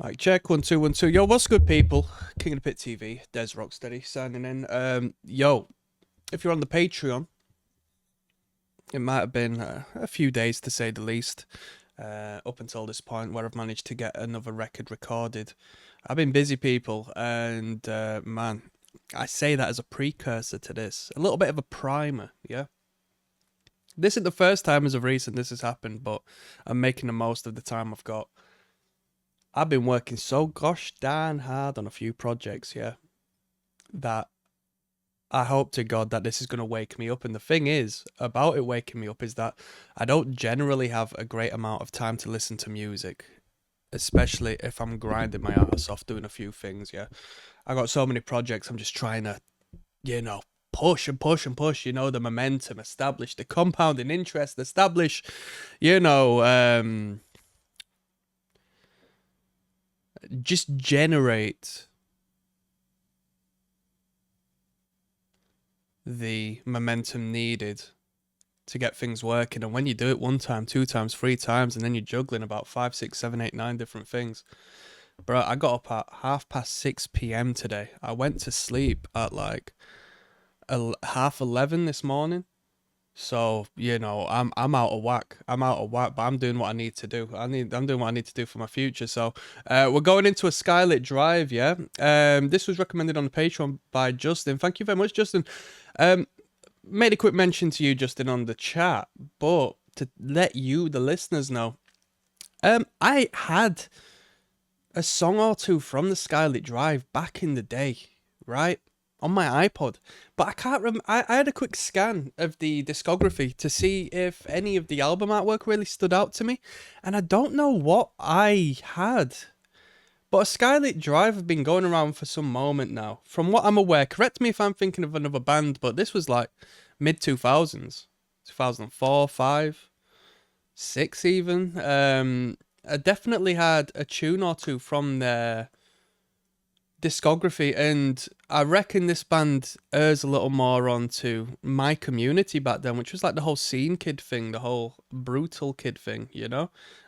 Mic check, 1 2 1 2. Yo, what's good, people? King of the Pit TV, Des ROCKSTEADY signing in. Yo, if you're on the Patreon, it might have been a few days to say the least, up until this point where I've managed to get another record recorded. I've been busy, people, and man, I say that as a precursor to this, a little bit of a primer, yeah. This isn't the first time as of recent this has happened, but I'm making the most of the time I've got. I've been working so gosh darn hard on a few projects, yeah, that I hope to God that this is going to wake me up. And the thing is, about it waking me up is that I don't generally have a great amount of time to listen to music, especially if I'm grinding my ass off doing a few things, yeah. I got so many projects, I'm just trying to, push and push and push, the momentum, establish the compounding interest, establish, just generate the momentum needed to get things working. And when you do it 1 time, 2 times, 3 times, and then you're juggling about 5, 6, 7, 8, 9 different things. Bro, I got up at 6:30 p.m. today. I went to sleep at like 11:30 this morning. So, I'm out of whack. But I'm doing what I need to do. I'm doing what I need to do for my future. So, we're going into a Skylit drive, yeah? This was recommended on the Patreon by Justin. Thank you very much, Justin. Made a quick mention to you, Justin, on the chat, but to let you, the listeners, know, I had a song or two from the Skylit drive back in the day, right? On my iPod, but I can't remember. I had a quick scan of the discography to see if any of the album artwork really stood out to me, and I don't know what I had. But a Skylit drive have been going around for some moment now. From what I'm aware, correct me if I'm thinking of another band, but this was like mid-2000s, 2004, 5, 6 even. I definitely had a tune or two from their discography, and I reckon this band errs a little more onto my community back then, which was like the whole scene kid thing, the whole brutal kid thing,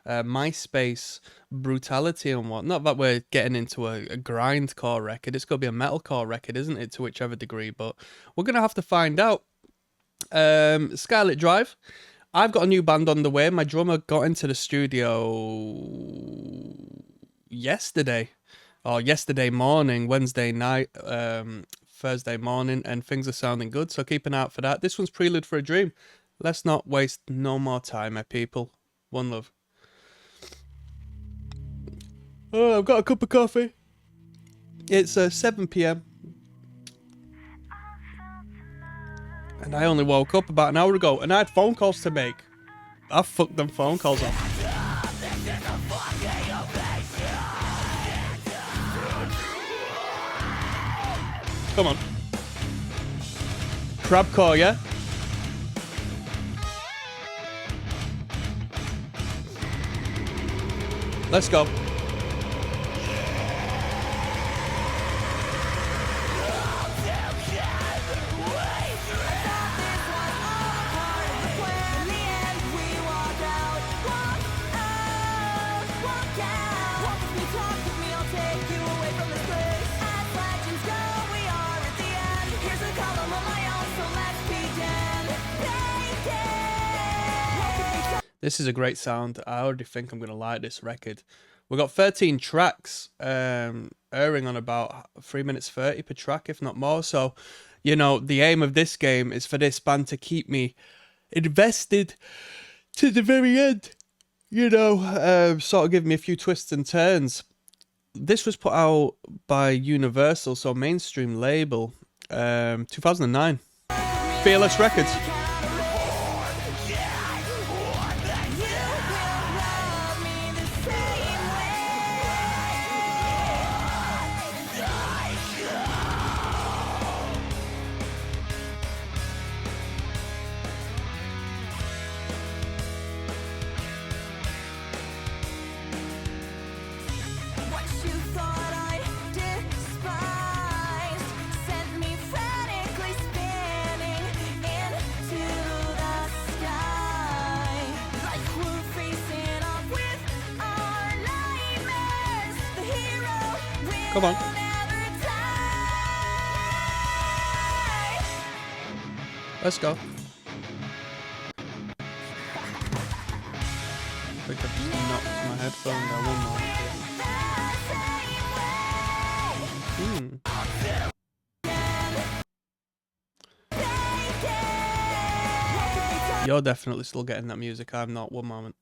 MySpace brutality and what. Not that we're getting into a grindcore record, it's gonna be a metalcore record, isn't it, to whichever degree, but we're gonna have to find out. Skylit Drive, I've got a new band on the way. My drummer got into the studio yesterday morning, Wednesday night, Thursday morning, and things are sounding good, so keep an eye out for that. This one's Prelude for a Dream. Let's not waste no more time, my people. One love. Oh, I've got a cup of coffee. It's 7 p.m. and I only woke up about an hour ago, and I had phone calls to make. I fucked them phone calls off. Come on. Crabcore, yeah? Let's go. This is a great sound. I already think I'm going to like this record. We've got 13 tracks, airing on about 3 minutes 30 per track, if not more. So, the aim of this game is for this band to keep me invested to the very end. Sort of give me a few twists and turns. This was put out by Universal, so mainstream label, 2009. Fearless Records. Come on. Let's go. I think I've just knocked my headphone down one more. You're definitely still getting that music. I'm not. One moment.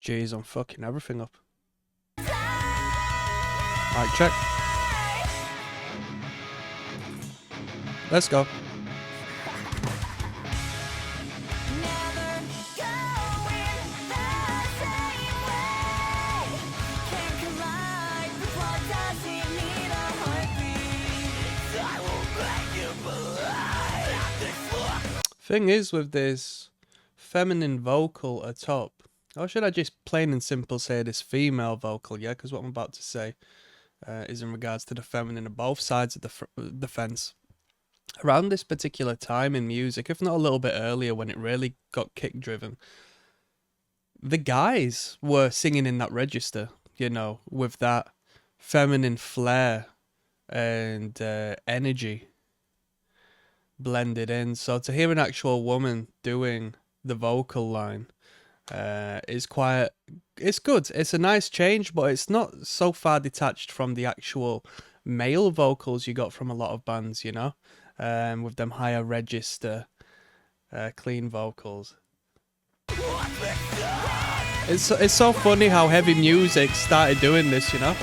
Jeez, I'm fucking everything up. Alright, check. Let's go. Thing is with this feminine vocal at top, or should I just plain and simple say this female vocal, yeah? Because what I'm about to say is in regards to the feminine on both sides of the fence. Around this particular time in music, if not a little bit earlier when it really got kick driven, the guys were singing in that register, you know, with that feminine flair and energy blended in. So to hear an actual woman doing the vocal line is quite, it's good. It's a nice change, but it's not so far detached from the actual male vocals you got from a lot of bands, you know, with them higher register clean vocals. It's so funny how heavy music started doing this, you know.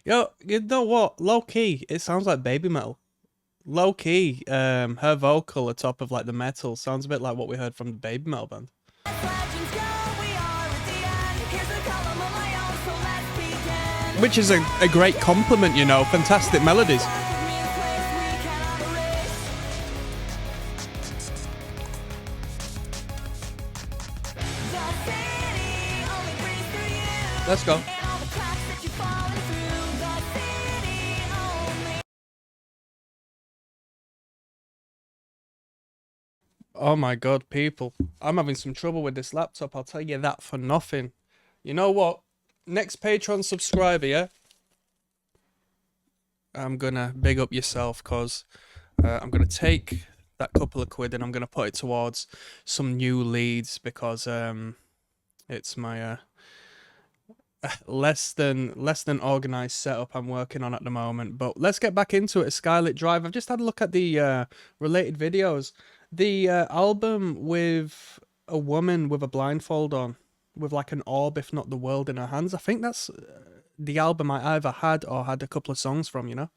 Yo, you know what? Low key, it sounds like baby metal. Low key, her vocal at top of like the metal sounds a bit like what we heard from the baby metal band. Which is a great compliment, you know. Fantastic melodies. Let's go. Oh my god, people. I'm having some trouble with this laptop, I'll tell you that for nothing. You know what? Next Patreon subscriber, yeah? I'm gonna big up yourself, cause I'm gonna take that couple of quid and I'm gonna put it towards some new leads, because it's my less than organized setup I'm working on at the moment. But let's get back into it. Skylit Drive. I've just had a look at the related videos. The album with a woman with a blindfold on, with like an orb, if not the world, in her hands. I think that's the album I either had or had a couple of songs from, you know?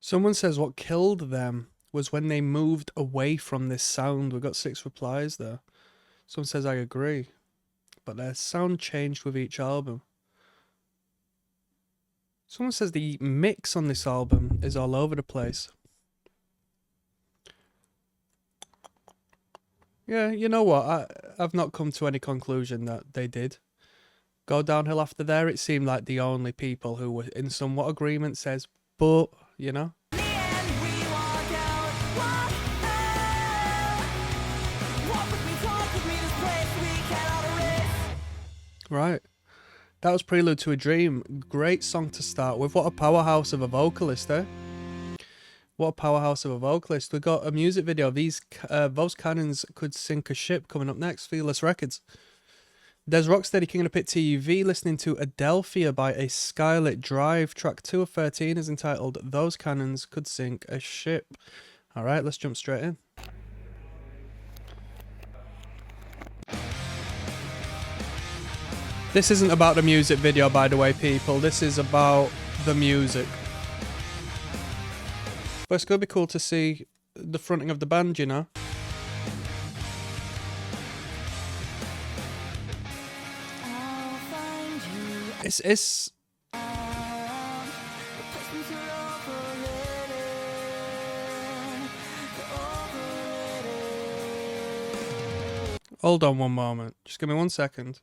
Someone says what killed them was when they moved away from this sound. We've got 6 replies there. Someone says I agree, but their sound changed with each album. Someone says the mix on this album is all over the place. Yeah, you know what? I've not come to any conclusion that they did go downhill after there. It seemed like the only people who were in somewhat agreement says, but, you know. Right. That was Prelude to a Dream. Great song to start with. What a powerhouse of a vocalist, eh? What a powerhouse of a vocalist. We got a music video. Those cannons could sink a ship coming up next. Fearless Records. There's ROCKSTEADY, King of the Pit TV, listening to Adelphia by a Skylit Drive. Track 2 of 13 is entitled Those Cannons Could Sink a Ship. Alright, let's jump straight in. This isn't about the music video, by the way, people. This is about the music. But it's going to be cool to see the fronting of the band, you know? It's... Hold on one moment. Just give me 1 second.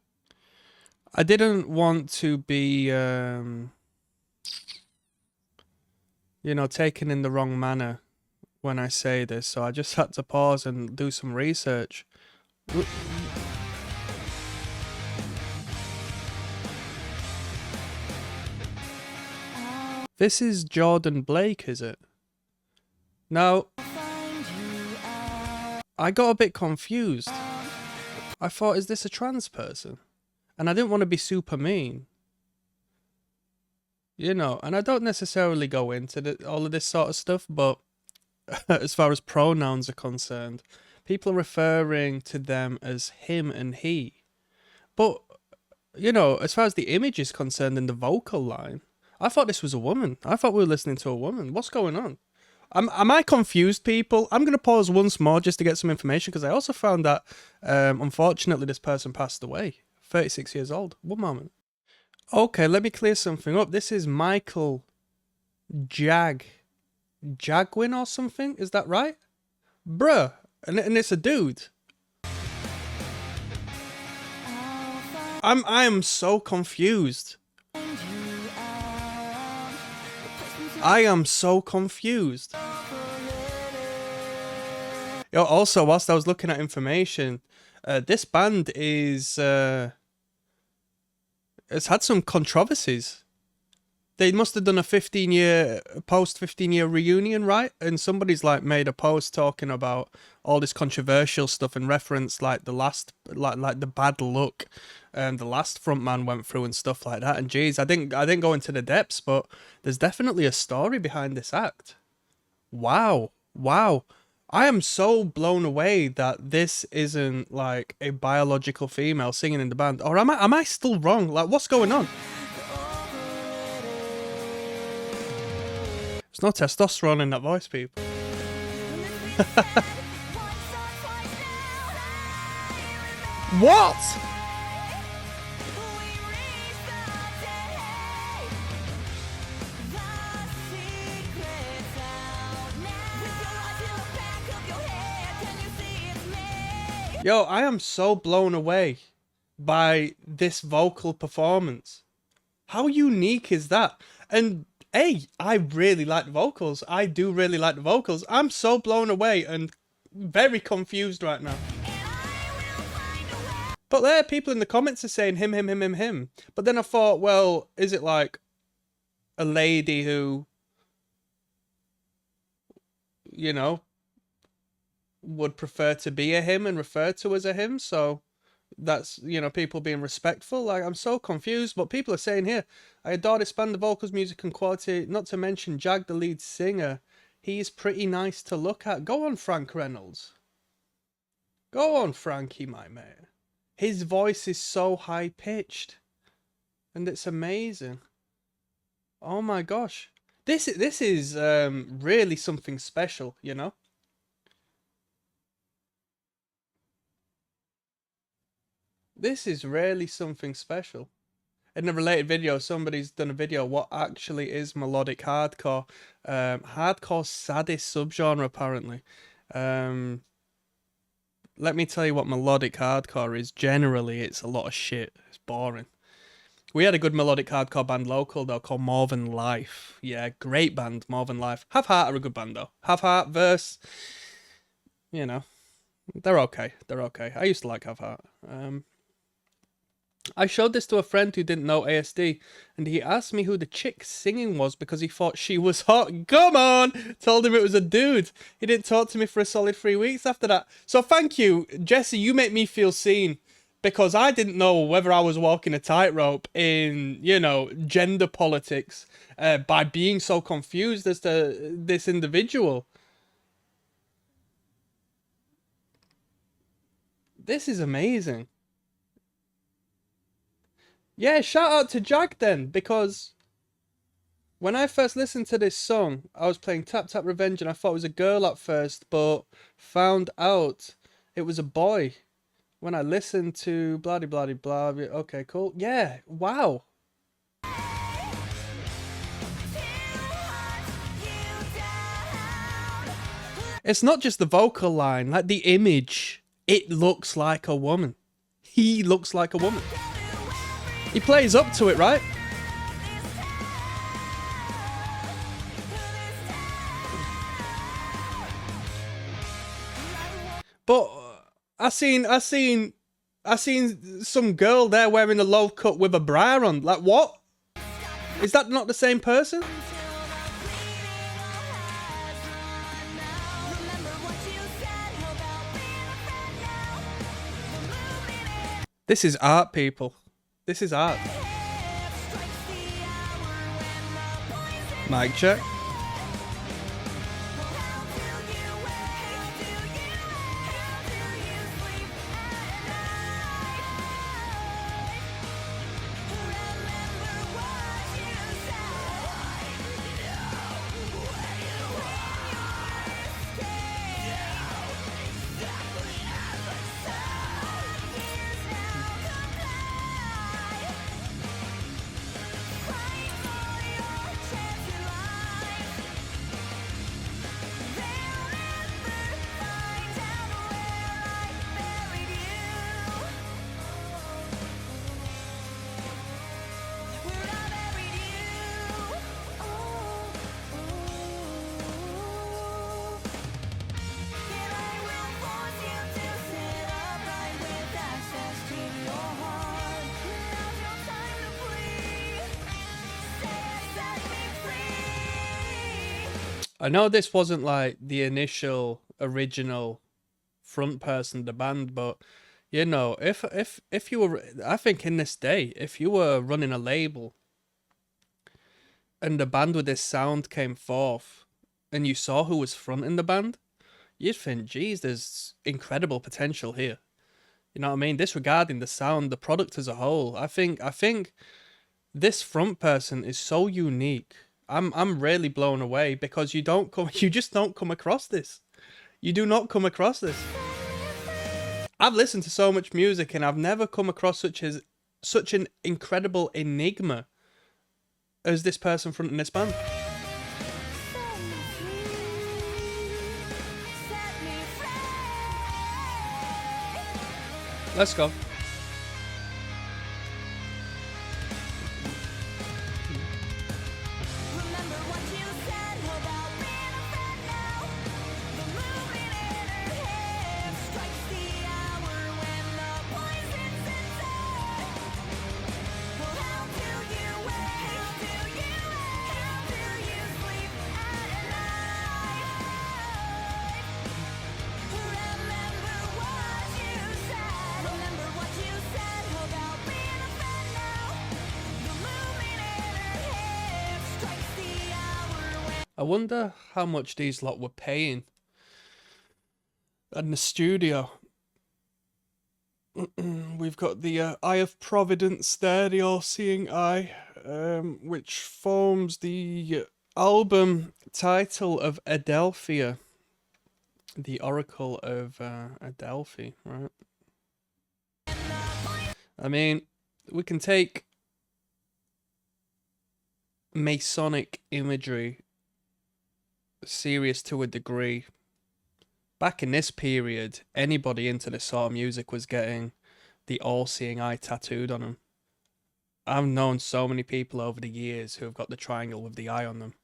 I didn't want to be, you know, taken in the wrong manner when I say this, so I just had to pause and do some research. This is Jordan Blake, is it? Now, I got a bit confused. I thought, is this a trans person? And I didn't want to be super mean. You know, and I don't necessarily go into all of this sort of stuff, but as far as pronouns are concerned, people are referring to them as him and he. But, you know, as far as the image is concerned in the vocal line, I thought this was a woman. I thought we were listening to a woman. What's going on? Am I confused, people? I'm going to pause once more just to get some information, because I also found that, unfortunately, this person passed away. 36 years old. 1 moment. Okay, let me clear something up. This is Michael Jagwin or something? Is that right? Bruh. And it's a dude. I am so confused. I am so confused. Yo, also, whilst I was looking at information, this band is it's had some controversies. They must have done a 15-year reunion, right? And somebody's like made a post talking about all this controversial stuff and reference like the last, like the bad luck the last frontman went through and stuff like that. And geez, I didn't go into the depths, but there's definitely a story behind this act. Wow. I am so blown away that this isn't like a biological female singing in the band. Or am I still wrong? Like, what's going on? There's no testosterone in that voice, people. What? Yo, I am so blown away by this vocal performance. How unique is that? And hey, I really like the vocals. I do really like the vocals. I'm so blown away and very confused right now. But there, people in the comments are saying him. But then I thought, well, is it like a lady who, you know, would prefer to be a him and refer to as a him? So that's, you know, people being respectful. Like, I'm so confused. But people are saying here, I adore this band, the vocals, music and quality. Not to mention Jag, the lead singer. He's pretty nice to look at. Go on, Frank Reynolds. Go on, Frankie, my mate. His voice is so high pitched. And it's amazing. Oh my gosh. This is really something special, you know? This is really something special. In a related video, somebody's done a video what actually is melodic hardcore. Hardcore saddest subgenre, apparently. Let me tell you what melodic hardcore is. Generally, it's a lot of shit. It's boring. We had a good melodic hardcore band local, though, called More Than Life. Yeah, great band, More Than Life. Have Heart are a good band, though. Have Heart, Verse, you know, they're okay. They're okay. I used to like Have Heart. I showed this to a friend who didn't know ASD, and he asked me who the chick singing was because he thought she was hot. Come on! Told him it was a dude. He didn't talk to me for a solid 3 weeks after that. So thank you, Jesse. You make me feel seen because I didn't know whether I was walking a tightrope in, you know, gender politics by being so confused as to this individual. This is amazing. Yeah, shout out to Jack then, because when I first listened to this song, I was playing Tap Tap Revenge and I thought it was a girl at first, but found out it was a boy when I listened to blah blah blah blah. Okay, cool. Yeah, wow. It's not just the vocal line, like the image. It looks like a woman. He looks like a woman. He plays up to it, right? But I seen some girl there wearing a low cut with a bra on. Like, what? Is that not the same person? This is art, people. This is art. Mic check. I know this wasn't like the initial original front person of the band, but you know, if you were, I think in this day, if you were running a label and the band with this sound came forth and you saw who was fronting the band, you'd think, geez, there's incredible potential here. You know what I mean? Disregarding the sound, the product as a whole, I think this front person is so unique. I'm really blown away because you just don't come across this. You do not come across this. I've listened to so much music and I've never come across such an incredible enigma as this person fronting this band. Let's go. I wonder how much these lot were paying in the studio. We've got the Eye of Providence there, the all-seeing eye, which forms the album title of Adelphia, the Oracle of Adelphi, right? I mean, we can take Masonic imagery serious to a degree. Back in this period, anybody into this sort of music was getting the all-seeing eye tattooed on them. I've known so many people over the years who have got the triangle with the eye on them,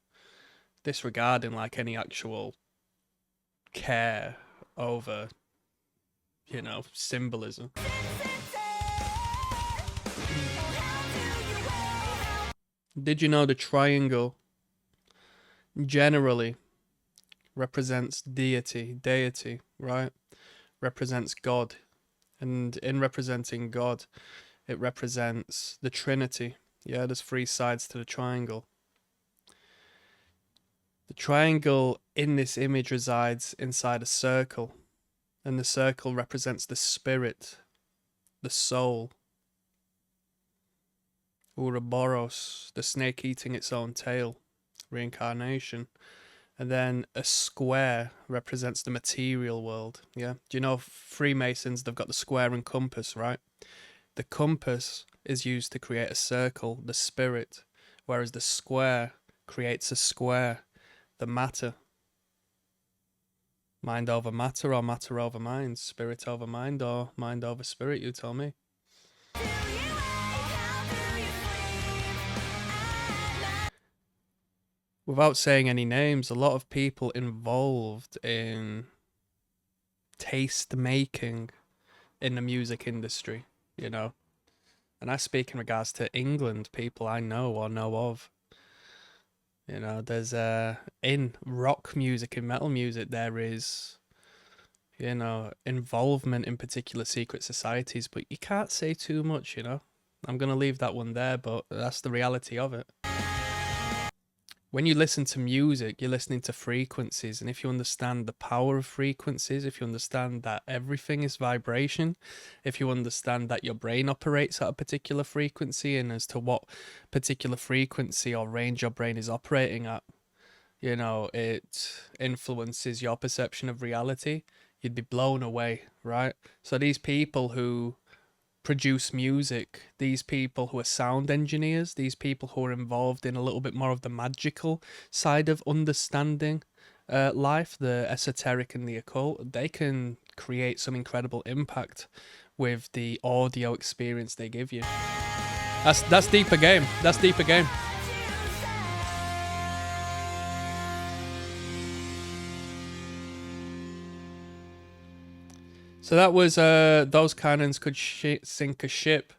disregarding like any actual care over, you know, symbolism. Did you know the triangle generally represents deity, right? Represents God. And in representing God, it represents the Trinity. Yeah, there's three sides to the triangle. The triangle in this image resides inside a circle, and the circle represents the spirit, the soul. Ouroboros, the snake eating its own tail, reincarnation. And then a square represents the material world. Yeah. Do you know Freemasons, they've got the square and compass, right? The compass is used to create a circle, the spirit, whereas the square creates a square, the matter. Mind over matter or matter over mind, spirit over mind or mind over spirit, you tell me. Without saying any names, a lot of people involved in taste making in the music industry, you know. And I speak in regards to England, people I know or know of. You know, there's in rock music and metal music, there is, you know, involvement in particular secret societies, but you can't say too much, you know. I'm going to leave that one there, but that's the reality of it. When you listen to music, you're listening to frequencies, and if you understand the power of frequencies, if you understand that everything is vibration, if you understand that your brain operates at a particular frequency and as to what particular frequency or range your brain is operating at, you know, it influences your perception of reality, you'd be blown away, right? So these people who produce music, these people who are sound engineers, these people who are involved in a little bit more of the magical side of understanding life, the esoteric and the occult, they can create some incredible impact with the audio experience they give you. That's deeper game. That's deeper game. So that was Those Cannons Could Sink a Ship,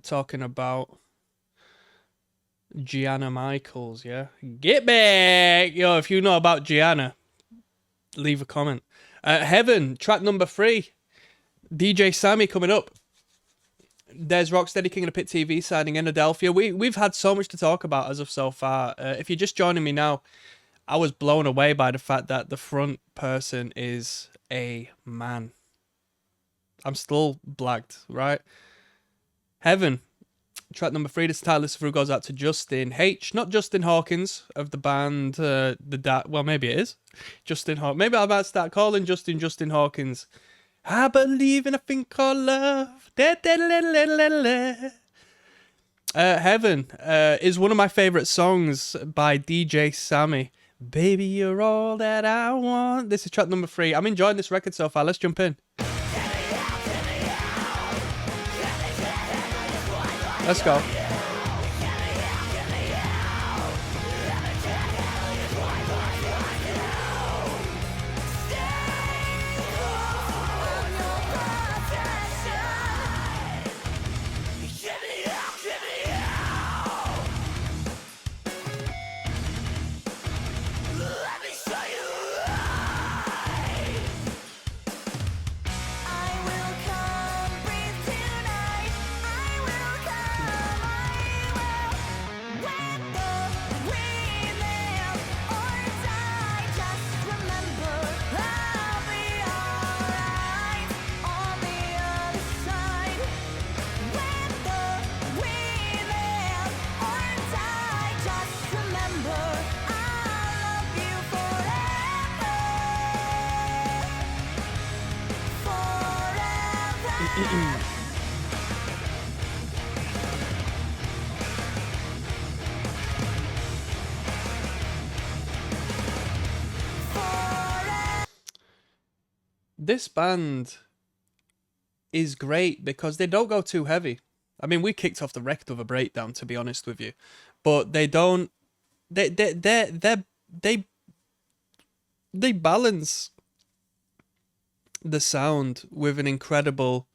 talking about Gianna Michaels, yeah? Get back! Yo, if you know about Gianna, leave a comment. Heaven, track number 3. DJ Sammy coming up. There's Rocksteady King of the Pit TV signing in Adelphia. We've had so much to talk about as of so far. If you're just joining me now, I was blown away by the fact that the front person is a man. I'm still blagged, right? Heaven, track number 3. This title through goes out to Justin H. Not Justin Hawkins of the band, well, maybe it is. Justin Hawkins. Maybe I might start calling Justin Hawkins. I believe in a thing called love. Heaven is one of my favorite songs by DJ Sammy. Baby, you're all that I want. This is track number 3. I'm enjoying this record so far. Let's jump in. Let's go. This band is great because they don't go too heavy. I mean, we kicked off the wreck of a breakdown, to be honest with you, but they don't. They balance the sound with an incredible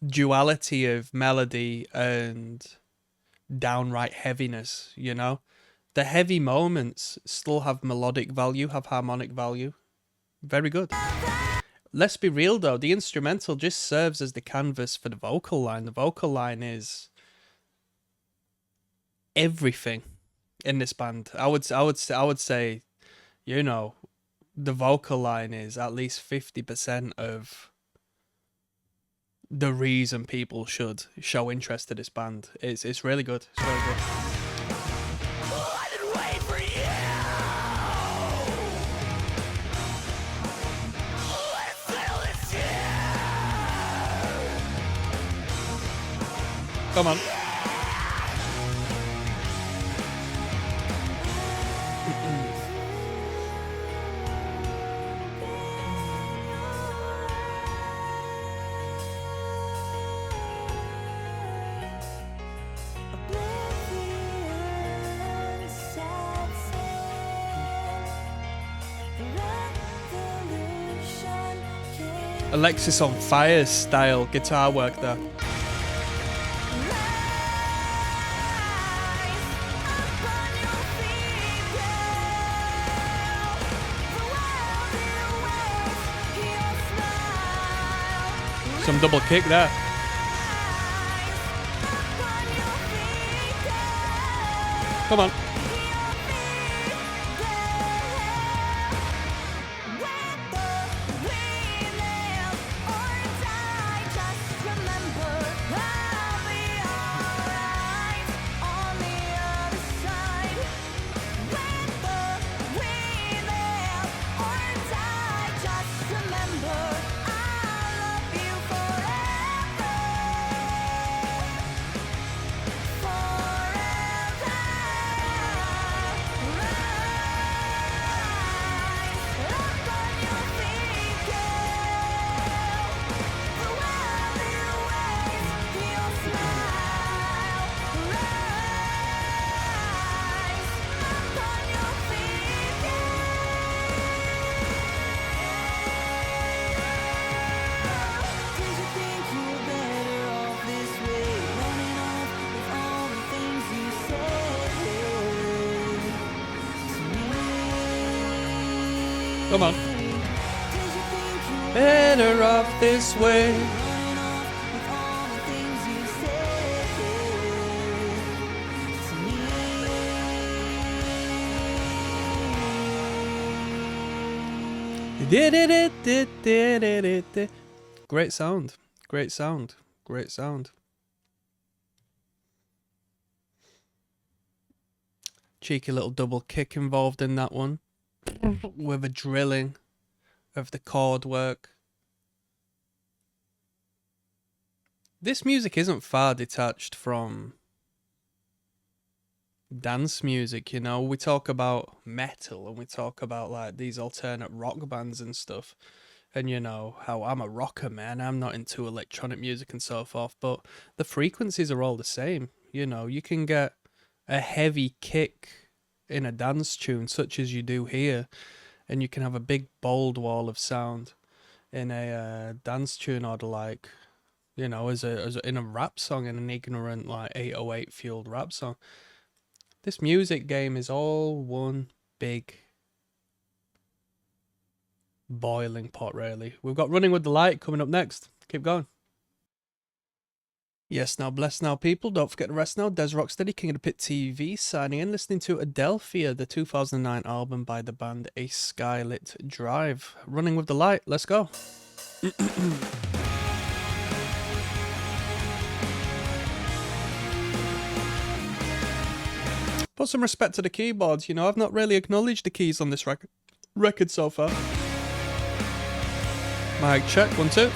duality of melody and downright heaviness, you know? The heavy moments still have melodic value, have harmonic value. Very good. Let's be real though, the instrumental just serves as the canvas for the vocal line. The vocal line is everything in this band. I would say, you know, the vocal line is at least 50% of the reason people should show interest to this band. It's really good. It's really good. Come on. Alexis on Fire style guitar work there. Some double kick there. Come on. Come on. Better off this way. Great sound. Great sound. Great sound. Cheeky little double kick involved in that one. With a drilling of the chord work. This music isn't far detached from dance music, you know. We talk about metal and we talk about like these alternate rock bands and stuff. And you know how I'm a rocker, man. I'm not into electronic music and so forth, but the frequencies are all the same. You know, you can get a heavy kick in a dance tune such as you do here, and you can have a big bold wall of sound in a dance tune, or like, you know, as in a rap song, in an ignorant like 808 fueled rap song. This music game is all one big boiling pot, really. We've got Running with the Light coming up next. Keep going. Yes, now, bless now, people. Don't forget the rest now. Des Rocksteady, King of the Pit TV, signing in, listening to Adelphia, the 2009 album by the band A Skylit Drive. Running with the Light. Let's go. Put some respect to the keyboards. You know, I've not really acknowledged the keys on this record so far. Mic check, 1, 2.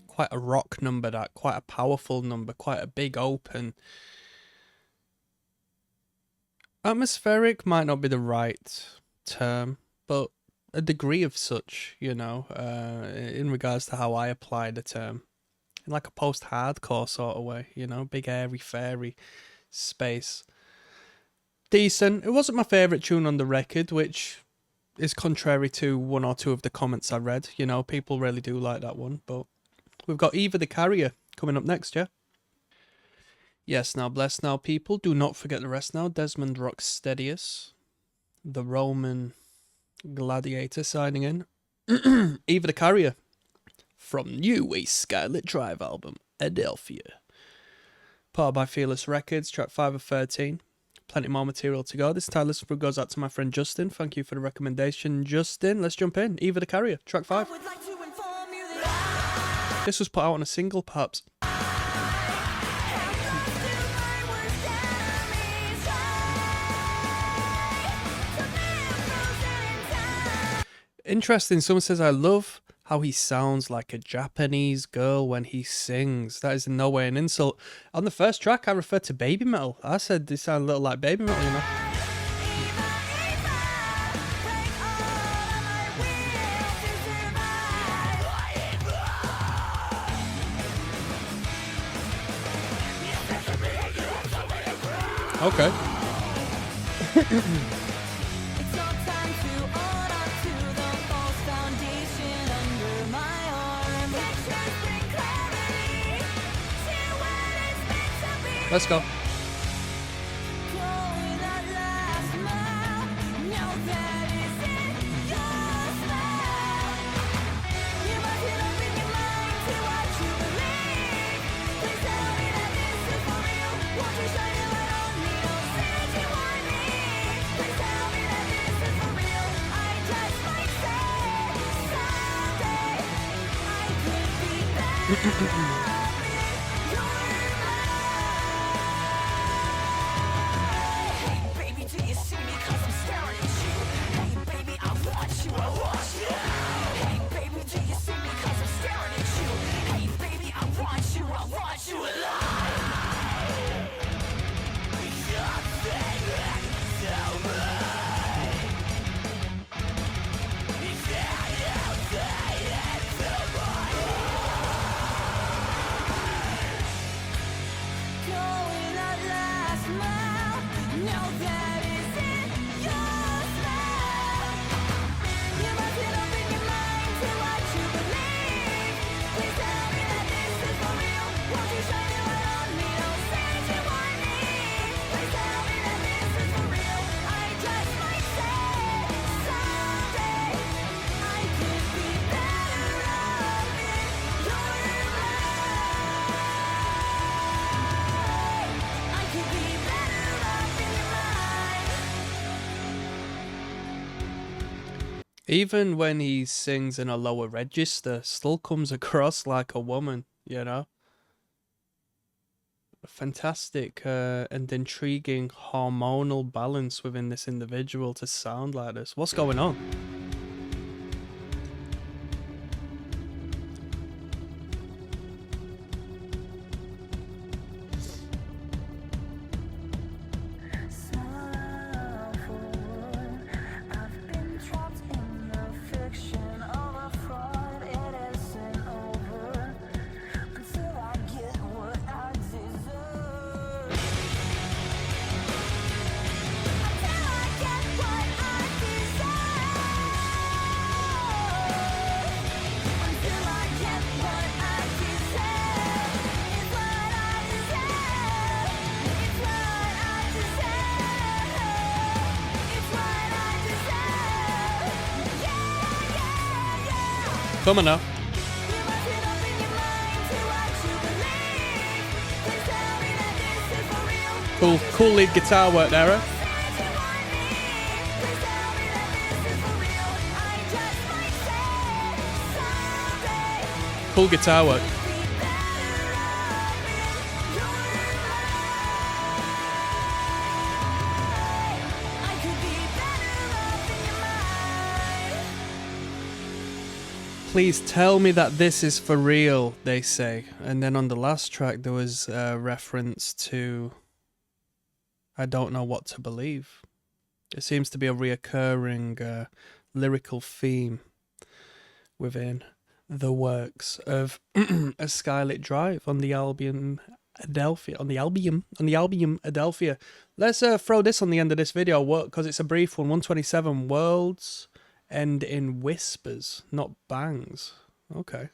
Quite a rock number, that, quite a powerful number, quite a big open. Atmospheric might not be the right term, but a degree of such, you know, in regards to how I apply the term. In like a post-hardcore sort of way, you know, big airy fairy space. Decent. It wasn't my favourite tune on the record, which is contrary to one or two of the comments I read. You know, people really do like that one, but we've got Eva the Carrier coming up next, yeah? Yes, now bless now, people. Do not forget the rest now. Desmond ROCKSTEADY, the Roman gladiator signing in. Eva the Carrier. From New A Skylit Drive album, Adelphia. Part by Fearless Records, track 5 of 13. Plenty more material to go. This time listen through goes out to my friend Justin. Thank you for the recommendation, Justin. Let's jump in. Eva the Carrier, track 5. This was put out on a single, perhaps. Interesting, someone says, I love how he sounds like a Japanese girl when he sings. That is in no way an insult. On the first track, I referred to baby metal. I said they sound a little like baby metal, you know. Okay. Let's go. Even when he sings in a lower register, still comes across like a woman, you know? A fantastic and intriguing hormonal balance within this individual to sound like this. What's going on? Come on now. Cool lead guitar work there, huh? Cool guitar work. Please tell me that this is for real, they say. And then on the last track, there was a reference to I don't know what to believe. It seems to be a reoccurring lyrical theme within the works of a Skylit Drive on the album Adelphia. On the album Adelphia. Let's throw this on the end of this video because it's a brief one. 127 worlds end in whispers, not bangs. Okay.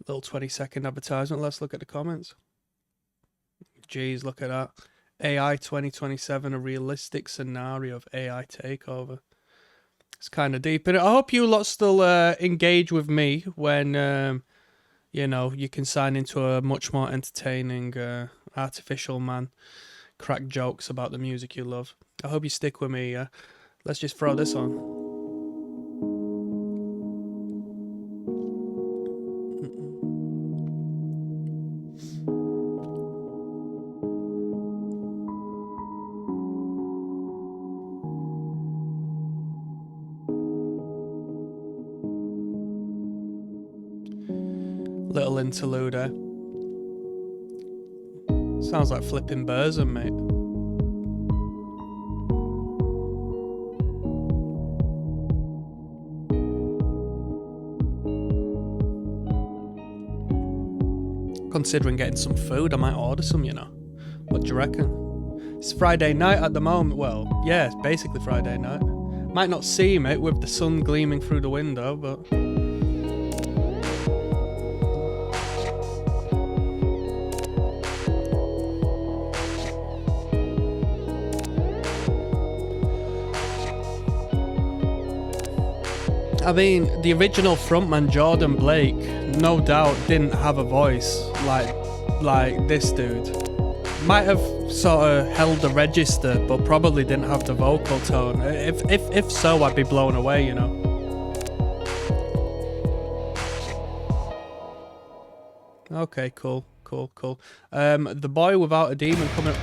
Little 20-second advertisement. Let's look at the comments. Jeez, look at that. AI 2027, a realistic scenario of AI takeover. It's kind of deep. And I hope you lot still engage with me when, you know, you can sign into a much more entertaining artificial man. Crack jokes about the music you love. I hope you stick with me. Let's just throw this on. Little interlude there. Sounds like flipping Burzum, mate. Considering getting some food, I might order some, you know. What do you reckon? It's Friday night at the moment. Well, yeah, it's basically Friday night. Might not seem it with the sun gleaming through the window, but... I mean, the original frontman Jordan Blake, no doubt, didn't have a voice like this dude. Might have sort of held the register, but probably didn't have the vocal tone. If so, I'd be blown away, you know. Okay, cool. The Boy Without a Demon coming,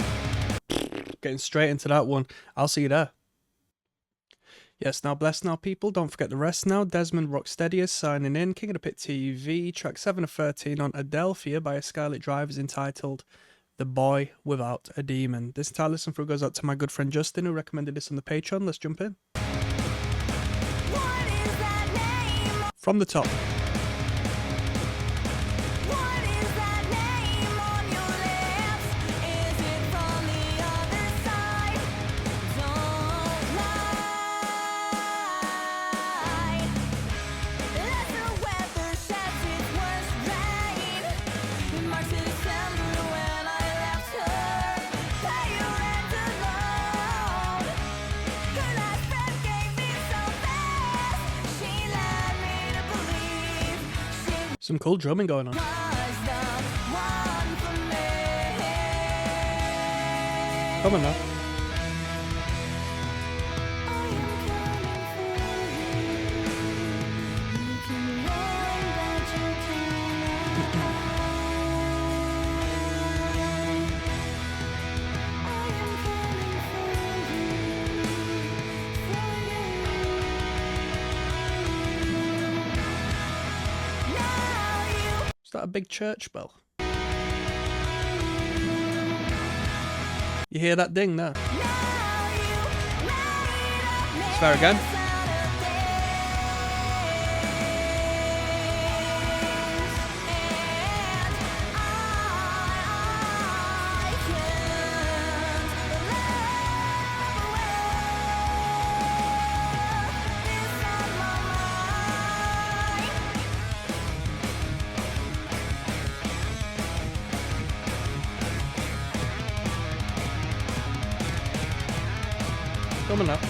getting straight into that one. I'll see you there. Yes, now bless now, people. Don't forget the rest now. Desmond ROCKSTEADY is signing in. King of the Pit TV. Track 7 of 13 on Adelphia by a Skylit Drive is entitled The Boy Without a Demon. This entire listen through goes out to my good friend Justin, who recommended this on the Patreon. Let's jump in. From the top. Some cool drumming going on. Come on now. Is that a big church bell? You hear that ding there? It's there again. Coming up.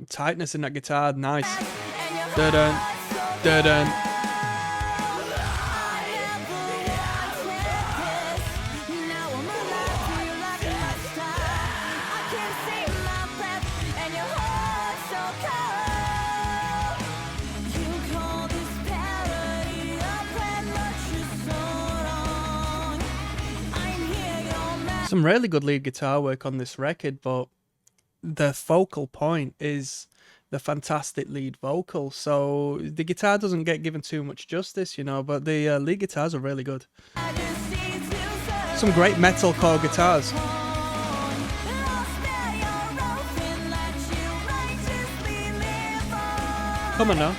Tightness in that guitar, nice. Dun-dun, dun-dun. Some really good lead guitar work on this record, but the focal point is the fantastic lead vocal. So the guitar doesn't get given too much justice, you know, but the lead guitars are really good. Some great metalcore guitars. Come on now.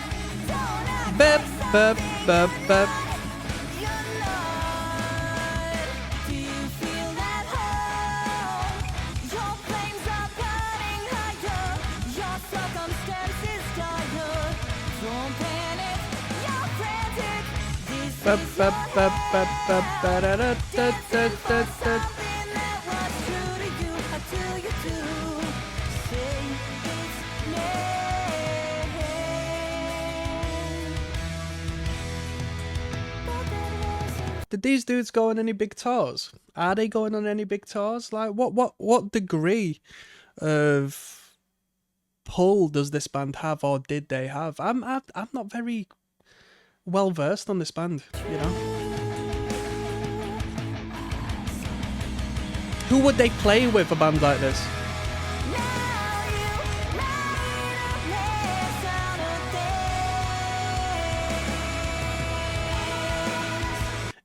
Bep, bep, bep, bep. Did these dudes go on any big tours? Are they going on any big tours? Like, what degree of pull does this band have, or did they have? I'm not very well versed on this band, you know. Who would they play with, a band like this?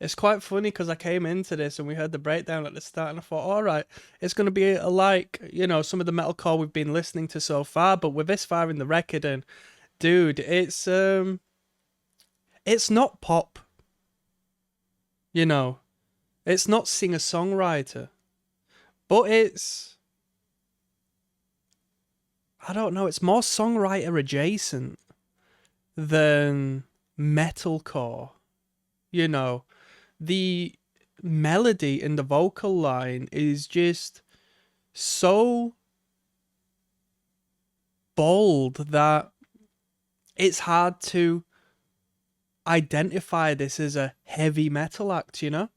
It's quite funny because I came into this and we heard the breakdown at the start and I thought, all right, it's going to be like, you know, some of the metalcore we've been listening to so far, but we're this far in the record and, dude, it's not pop, you know, it's not singer-songwriter, but it's, I don't know, it's more songwriter adjacent than metalcore, you know. The melody in the vocal line is just so bold that it's hard to identify this as a heavy metal act, you know?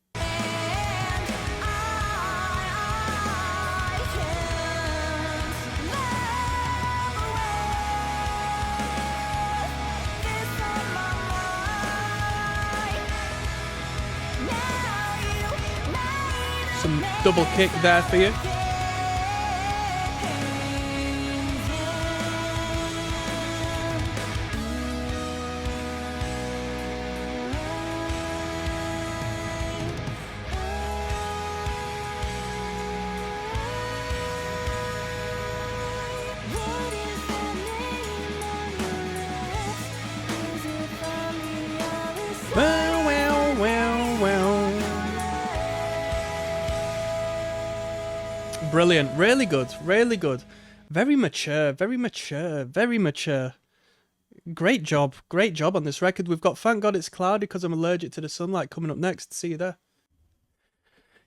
Some double kick there for you. Brilliant, really good, really good. Very mature, very mature, very mature. Great job on this record. We've got Thank God It's Cloudy Because I'm Allergic to the Sunlight coming up next. See you there.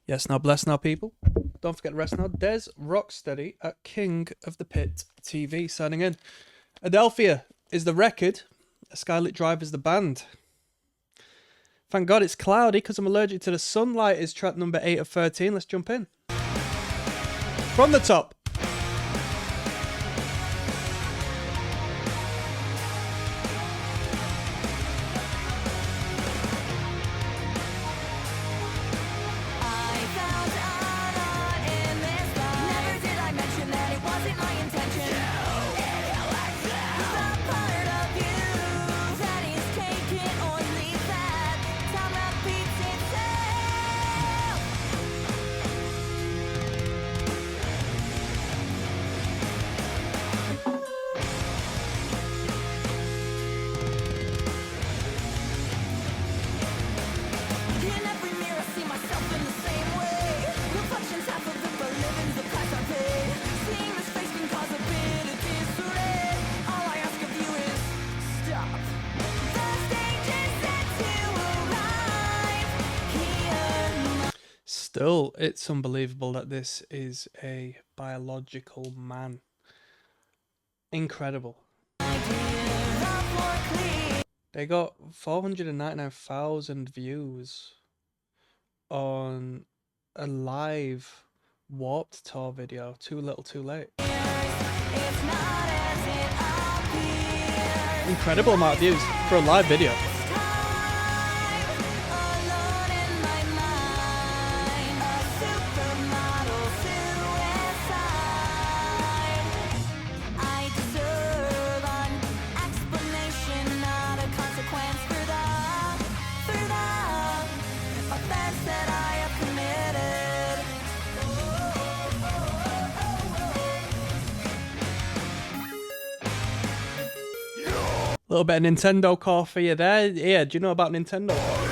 Yes, now bless now, people. Don't forget to rest now. Des Rocksteady at King of the Pit TV signing in. Adelphia is the record. Skylit Drive is the band. Thank God It's Cloudy Because I'm Allergic to the Sunlight is track number 8 of 13. Let's jump in. From the top. Still, it's unbelievable that this is a biological man. Incredible. They got 499,000 views on a live Warped Tour video. Too Little Too Late. Incredible amount of views for a live video. A little bit of Nintendo core for you there. Yeah, do you know about Nintendo core?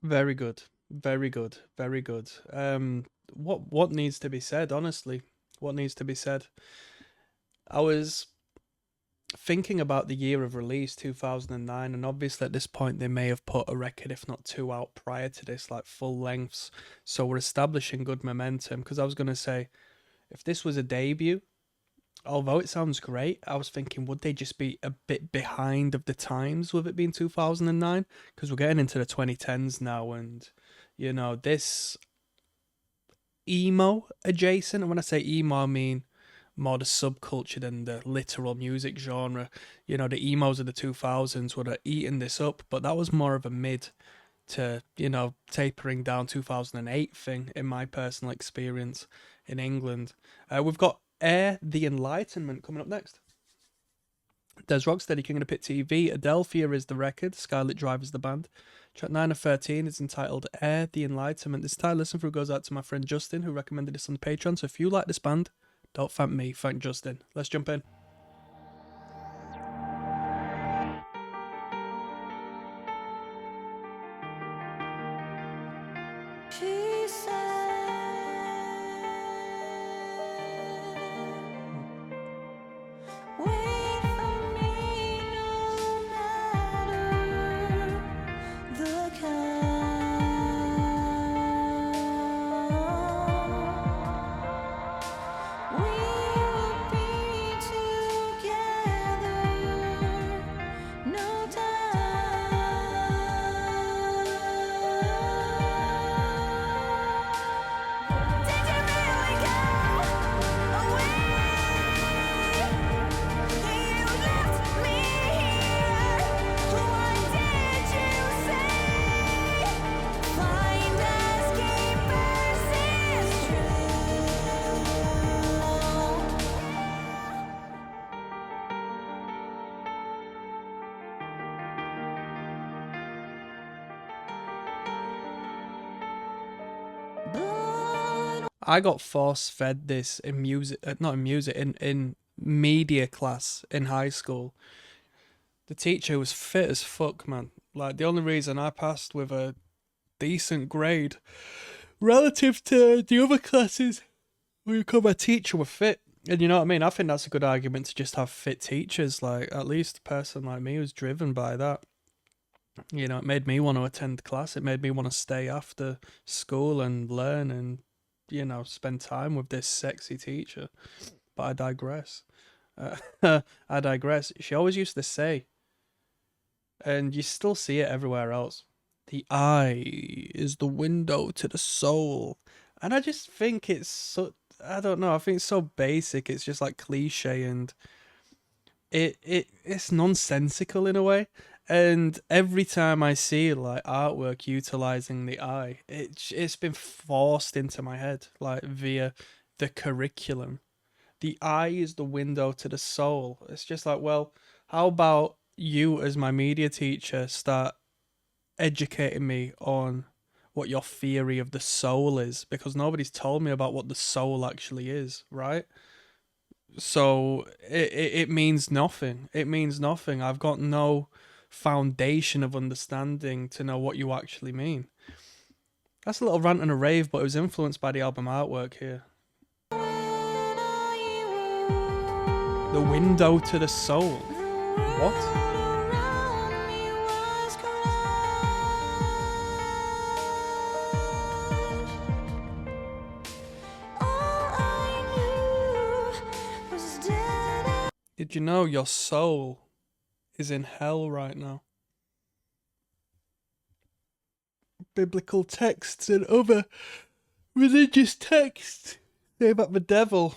Very good, very good, very good. What needs to be said? Honestly, what needs to be said? I was thinking about the year of release, 2009, and obviously at this point they may have put a record, if not two, out prior to this, like full lengths. So we're establishing good momentum. Because I was going to say, if this was a debut, although it sounds great, I was thinking, would they just be a bit behind of the times with it being 2009? Because we're getting into the 2010s now, and, you know, this emo adjacent, and when I say emo, I mean more the subculture than the literal music genre. You know, the emos of the 2000s would have eaten this up, but that was more of a mid to, you know, tapering down 2008 thing in my personal experience in England. We've got Air the Enlightenment coming up next. There's Rocksteady, King of the Pit TV. Adelphia is the record. Skylit Drive is the band. Track 9 of 13 is entitled Air the Enlightenment. This title listen through goes out to my friend Justin, who recommended this on the Patreon. So if you like this band, don't thank me, thank Justin. Let's jump in. She said, wait for me no matter the cost. We will be together, no doubt. Did you really go away? You left me here. What did you say? Find escape versus true. I got force fed this in music, not in music, in media class in high school. The teacher was fit as fuck, man. Like, the only reason I passed with a decent grade relative to the other classes because my teacher were fit. And you know what I mean? I think that's a good argument to just have fit teachers. Like, at least a person like me was driven by that. You know, it made me want to attend class. It made me want to stay after school and learn and, you know, spend time with this sexy teacher. But I digress. I digress. She always used to say, and you still see it everywhere else, the eye is the window to the soul. And I just think it's so, I don't know, I think it's so basic. It's just like cliche, and it's nonsensical in a way. And every time I see like artwork utilizing the eye, it's been forced into my head like via the curriculum. The eye is the window to the soul. It's just like, well, how about you as my media teacher start educating me on what your theory of the soul is, because nobody's told me about what the soul actually is, right? So it means nothing. It means nothing. I've got no foundation of understanding to know what you actually mean. That's a little rant and a rave, but it was influenced by the album artwork here. The window to the soul. What? Did you know your soul is in hell right now? Biblical texts and other religious texts say that the devil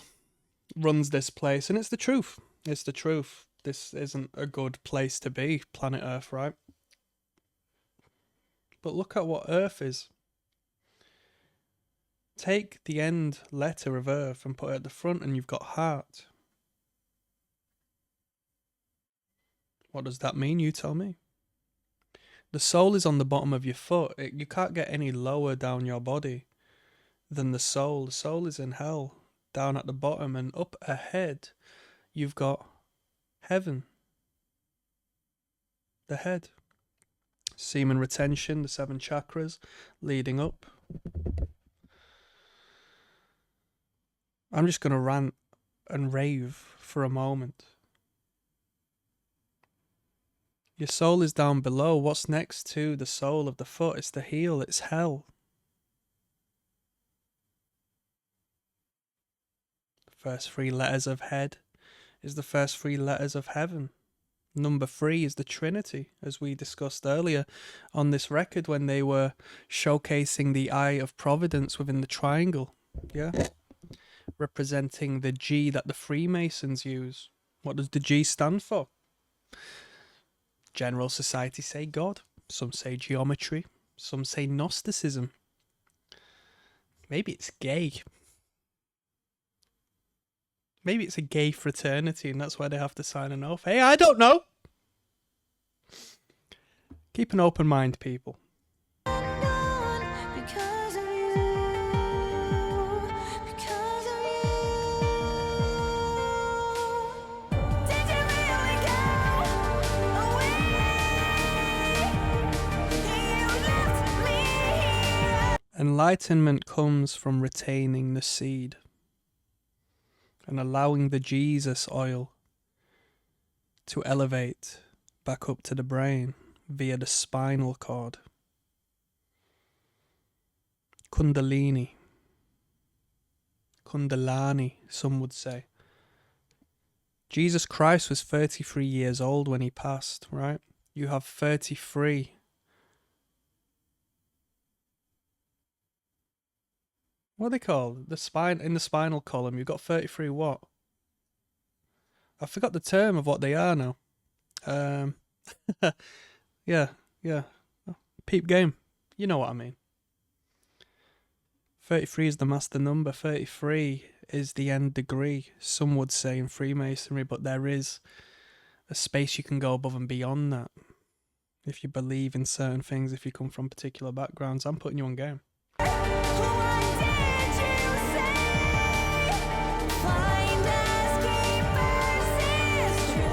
runs this place, and it's the truth. It's the truth. This isn't a good place to be, planet Earth, right? But look at what Earth is. Take the end letter of Earth and put it at the front, and you've got heart. What does that mean? You tell me. The soul is on the bottom of your foot. You can't get any lower down your body than the soul. The soul is in hell, down at the bottom, and up ahead, you've got heaven. The head. Semen retention, the 7 chakras leading up. I'm just going to rant and rave for a moment. Your soul is down below. What's next to the sole of the foot? It's the heel. It's hell. The first three letters of head is the first three letters of heaven. Number 3 is the Trinity, as we discussed earlier on this record when they were showcasing the eye of providence within the triangle. Yeah. Representing the G that the Freemasons use. What does the G stand for? General Society say God. Some say geometry. Some say Gnosticism. Maybe it's gay. Maybe it's a gay fraternity and that's why they have to sign an oath. Hey, I don't know. Keep an open mind, people. Because of you. Because of you. Did you really go away? You left me here. Enlightenment comes from retaining the seed and allowing the Jesus oil to elevate back up to the brain via the spinal cord. Kundalini. Kundalani, some would say. Jesus Christ was 33 years old when he passed, right? You have 33. What are they called? The spine in the spinal column. You've got 33 what? I forgot the term of what they are now. Yeah. Peep game. You know what I mean. 33 is the master number. 33 is the end degree, some would say in Freemasonry, but there is a space you can go above and beyond that. If you believe in certain things, if you come from particular backgrounds, I'm putting you on game. What did you say? Find us, keep us is true.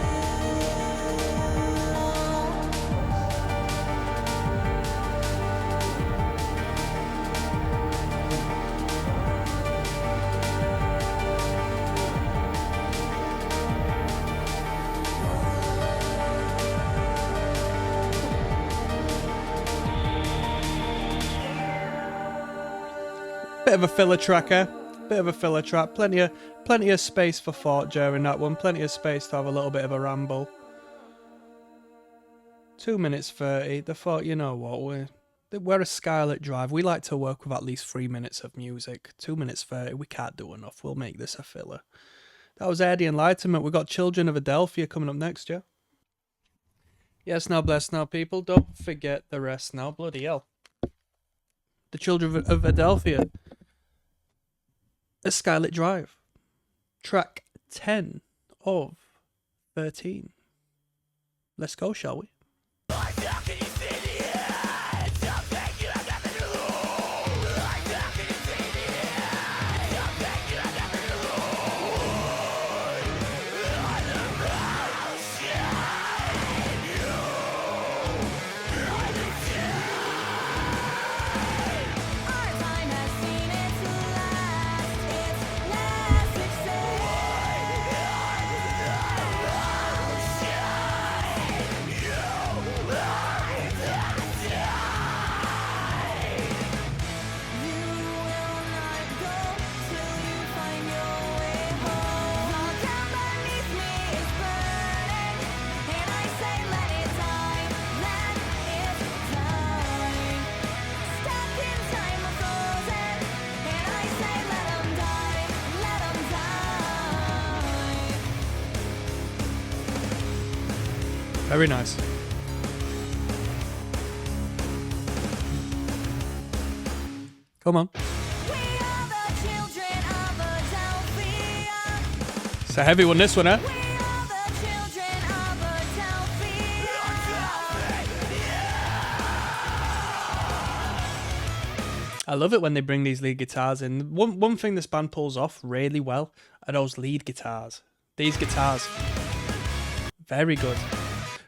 Bit of a filler track, eh? Bit of a filler track. Plenty of space for thought during that one. Plenty of space to have a little bit of a ramble. 2 minutes 30. They thought, you know what, we're a Skylit drive. We like to work with at least 3 minutes of music. 2 minutes 30. We can't do enough. We'll make this a filler. That was Eddie Enlightenment. We've got Children of Adelphia coming up next, yeah? Yes, now bless now, people. Don't forget the rest now. Bloody hell. The Children of Adelphia. A Skylit Drive. Track 10 of 13. Let's go, shall we? Our time has seen its last. It's last You will not go till you find your way home. The ground beneath me is burning, and I say let it die, let it die. Stuck in time of frozen, and I say let 'em die, let 'em die. Very nice. Come on. We are the children of Adelphia. It's a heavy one, this one, eh? We are the children of Adelphia. I love it when they bring these lead guitars in. One thing this band pulls off really well are those lead guitars. These guitars. Very good.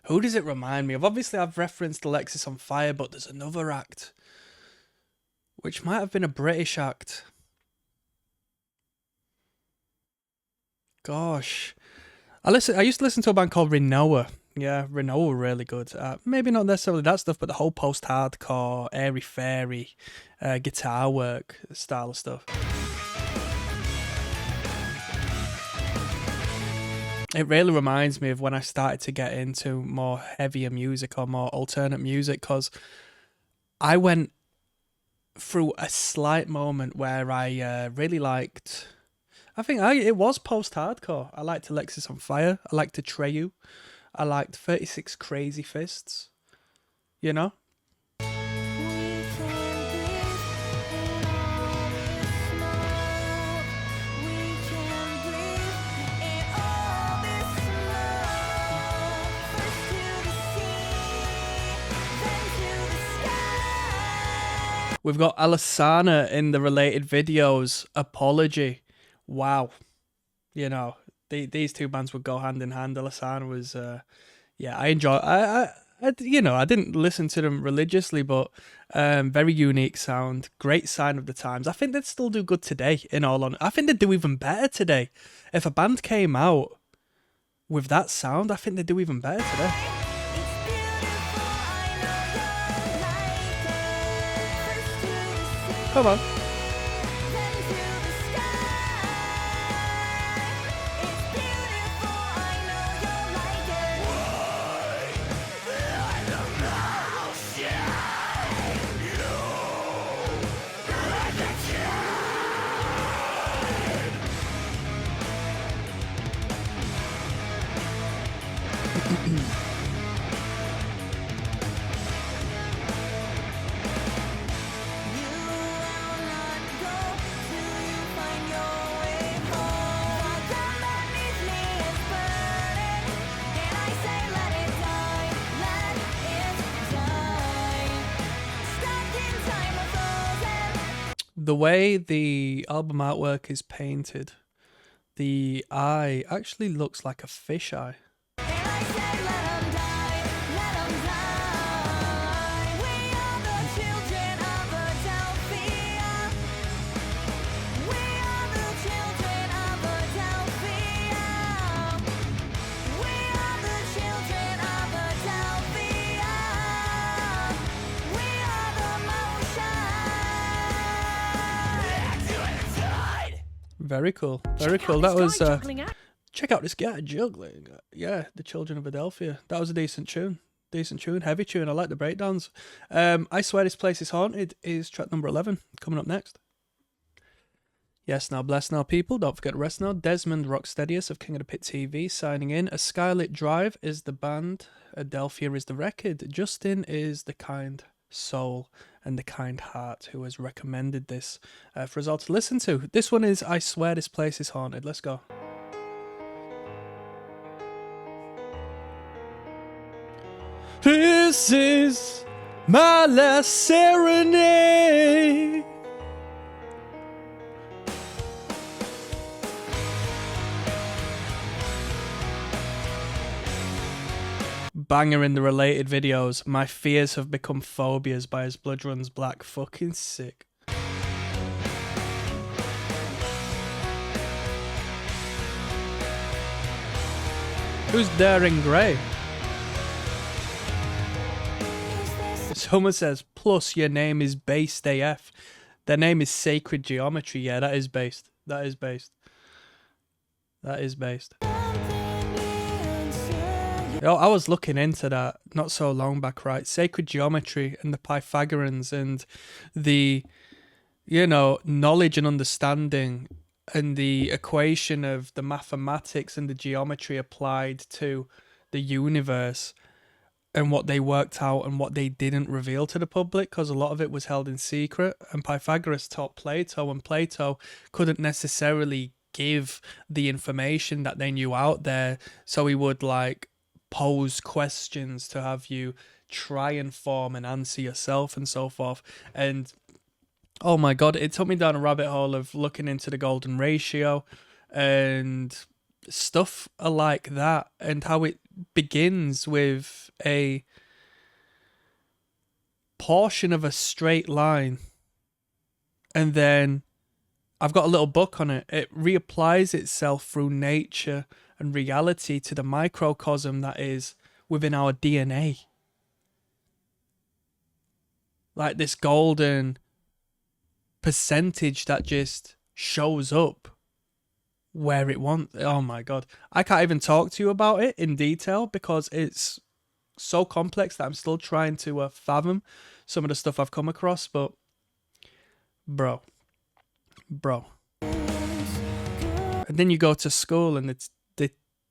Who does it remind me of? Obviously, I've referenced Alexis on Fire, but there's another act, which might have been a British act. Gosh. I used to listen to a band called Renoa. Yeah, Renault were really good. Maybe not necessarily that stuff, but the whole post-hardcore, airy-fairy, guitar work style of stuff. It really reminds me of when I started to get into more heavier music or more alternate music, because I went through a slight moment where I really liked. It was post-hardcore. I liked Alexis on Fire. I liked Atreyu. I liked 36 Crazy Fists. You know? We can breathe in all this smoke. We can breathe in all this smoke. First to the sea, then to the sky. We've got Alesana in the related videos. Apology. Wow. You know, these two bands would go hand in hand. Alesana was, yeah, I enjoy. I didn't listen to them religiously, but very unique sound. Great sign of the times. I think they'd still do good today. In all honesty, I think they'd do even better today. If a band came out with that sound, I think they'd do even better today. It's beautiful, I know you'll like it. First to the sea, Come on. then to the sky. It's beautiful, I know you'll like it. You will not go till you find your way home. What down beneath me is burning, and I say let it die, let it die. Stuck in time with frozen. The way the album artwork is painted, the eye actually looks like a fish eye. And I say let 'em die, let 'em die. We are the children of Adelphia. We are the children of Adelphia. We are the children of Adelphia. We are the motion. Very cool. Very cool. That was. Check out this guy juggling. Yeah, the Children of Adelphia. That was a decent tune. Decent tune. Heavy tune. I like the breakdowns. I Swear This Place Is Haunted is track number 11. Coming up next. Yes, now bless now, people. Don't forget to rest now. Desmond Rocksteadius of King of the Pit TV signing in. A Skylit Drive is the band. Adelphia is the record. Justin is the kind soul and the kind heart who has recommended this for us all to listen to. This one is I Swear This Place Is Haunted. Let's go. This is my last serenade. Banger in the related videos. My fears have become phobias by His Blood Runs Black. Fucking sick. Who's Daring Grey? Someone says, plus your name is Based AF. Their name is Sacred Geometry. Yeah, that is based. That is based. That is based. Oh, I was looking into that not so long back, right? Sacred Geometry and the Pythagoreans and the, knowledge and understanding and the equation of the mathematics and the geometry applied to the universe and what they worked out and what they didn't reveal to the public, because a lot of it was held in secret. And Pythagoras taught Plato, and Plato couldn't necessarily give the information that they knew out there, so he would pose questions to have you try and form and answer yourself and so forth. And oh my god, it took me down a rabbit hole of looking into the golden ratio and stuff like that, and how it begins with a portion of a straight line, and then I've got a little book on it. It reapplies itself through nature and reality to the microcosm that is within our DNA. Like this golden percentage that just shows up where it wants. Oh my God. I can't even talk to you about it in detail because it's so complex that I'm still trying to fathom some of the stuff I've come across. But bro. And then you go to school and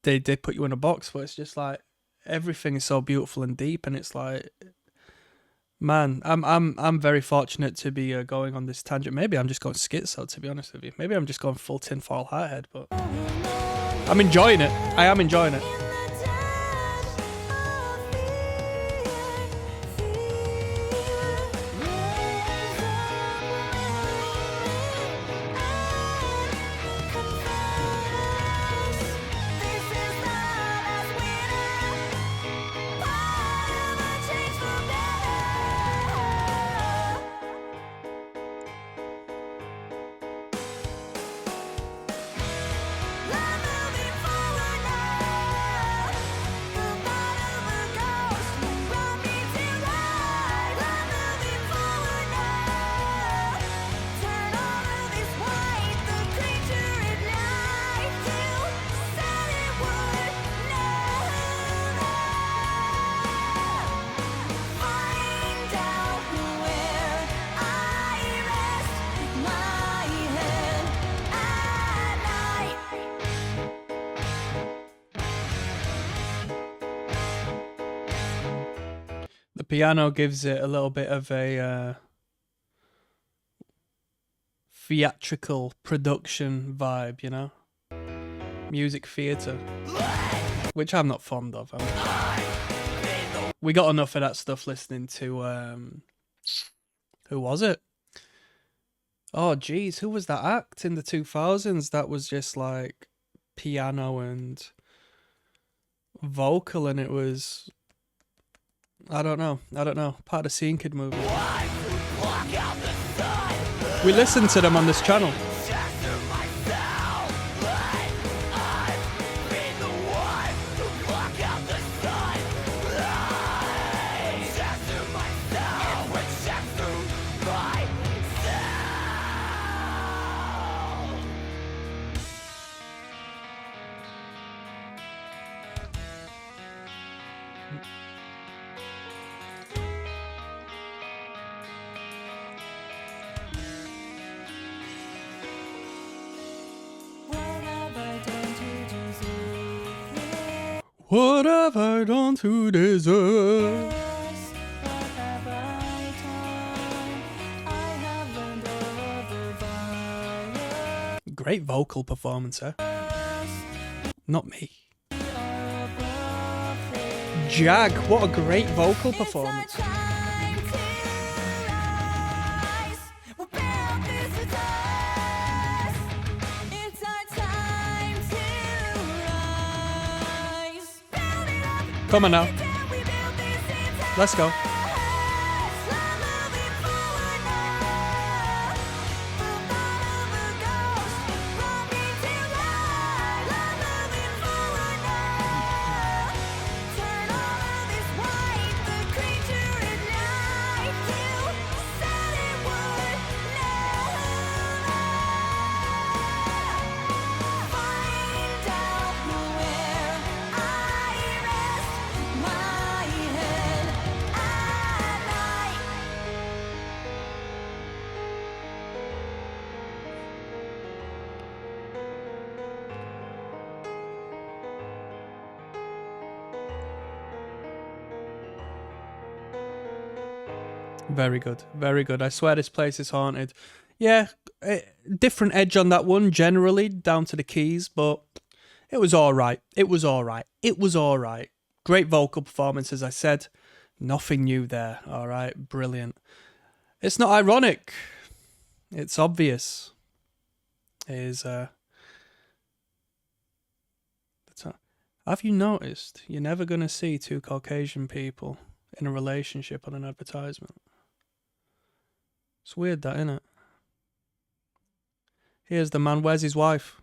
they put you in a box where it's just like everything is so beautiful and deep, and it's like, man, I'm very fortunate to be going on this tangent. Maybe I'm just going schizo, to be honest with you. Maybe I'm just going full tinfoil hat head, but I'm enjoying it. I am enjoying it. The piano gives it a little bit of a theatrical production vibe, you know? Music theatre. Which I'm not fond of. We got enough of that stuff listening to, who was it? Oh, geez, who was that act in the 2000s that was just like piano and vocal, and it was... I don't know. Part of the Scene Kid movie. We listen to them on this channel. What have I done to deserve? Great vocal performance, eh? Not me. Jag, what a great vocal performance. Come on now. Let's go. Very good, very good. I swear this place is haunted. Yeah, different edge on that one generally, down to the keys, but it was alright. It was alright. Great vocal performance, as I said. Nothing new there, alright? Brilliant. It's not ironic. It's obvious. Have you noticed you're never going to see two Caucasian people in a relationship on an advertisement? It's weird that, isn't it? Here's the man. Where's his wife?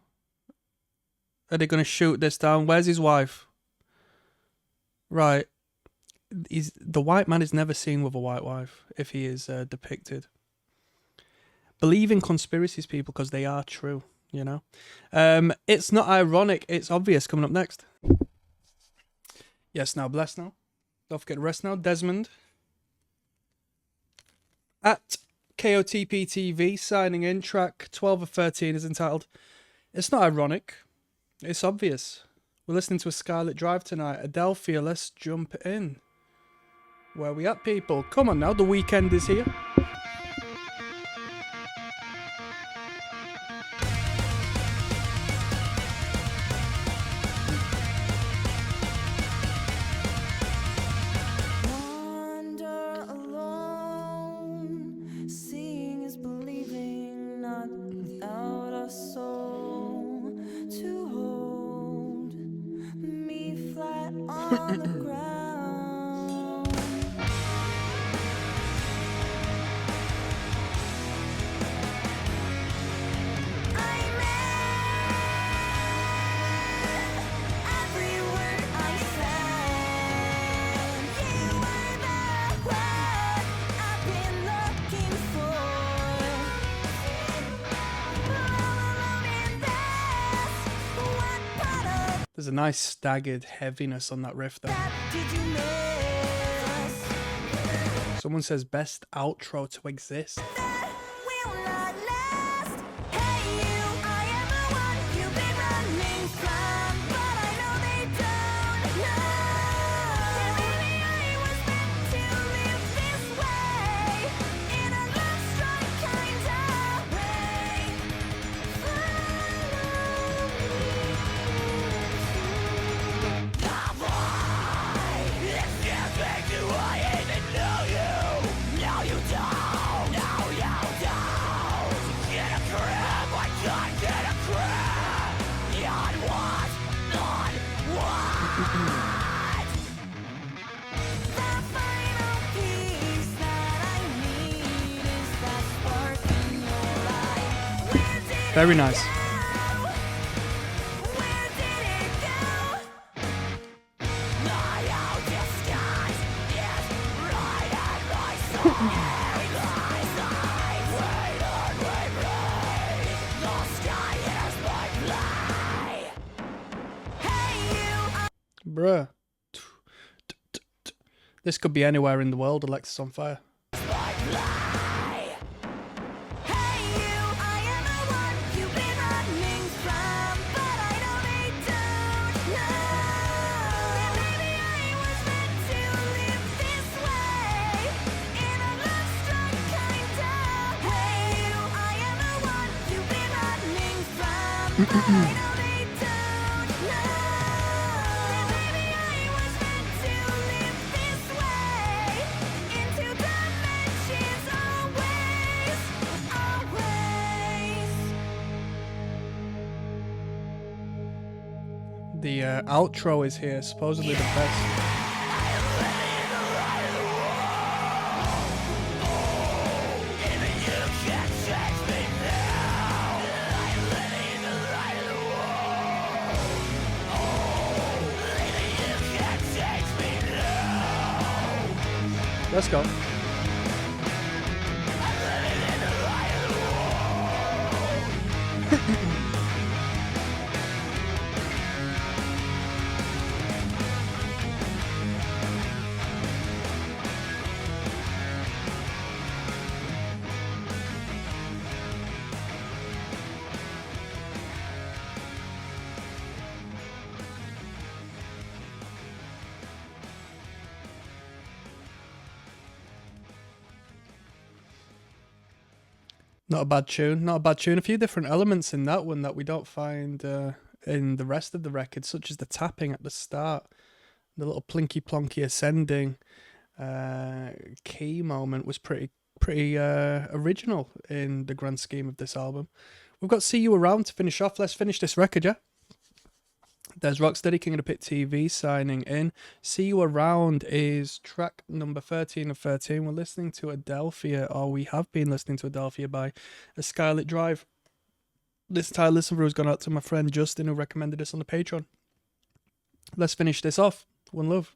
Are they going to shoot this down? Where's his wife? Right. The white man is never seen with a white wife if he is depicted. Believe in conspiracies, people, because they are true, you know? It's not ironic, it's obvious. Coming up next. Yes, now, bless now. Don't forget to rest now. Desmond. At KOTPTV, signing in. Track 12 of 13 is entitled, It's Not Ironic, It's Obvious. We're listening to a Skylit Drive tonight. Adelphia, let's jump in. Where we at, people? Come on now, the weekend is here. Wander alone, seeing is believing, not without a soul to hold me flat on the ground. I meant every word I said. You were the word I've been looking for. All alone in this, what part of There's a nice staggered heaviness on that riff there. that did you miss? Someone says best outro to exist. That will not last. Hey you, I am the one you've been running from, but I know they don't know. Maybe I was meant to live this way, in a love-struck kind of way. The final piece that I need is that spark in your eye. Where did Very it nice. go? Where did it go? My own disguise is right at my side. Wait on, wait, wait. The sky is my play. Hey you, Bruh. This could be anywhere in the world. Alexis on fire. Hey you, I am the one you've been running from, but I know they don't know. Maybe I was meant to live this way, in a love-struck kind of way. I am the one you've been running from, but I know they don't know. Maybe I was meant to live this way, into dimensions always, always. The outro is here, supposedly the best. Let's go. Not a bad tune. Not a bad tune. A few different elements in that one that we don't find in the rest of the record, such as the tapping at the start, the little plinky plonky ascending key moment was pretty original in the grand scheme of this album. We've got See You Around to finish off. Let's finish this record, yeah? There's Rocksteady, King of the Pit TV signing in. See You Around is track number 13 of 13. We're listening to Adelphia, or we have been listening to Adelphia by a Skylit Drive. This entire listen through has gone out to my friend Justin, who recommended this on the Patreon. Let's finish this off. One love.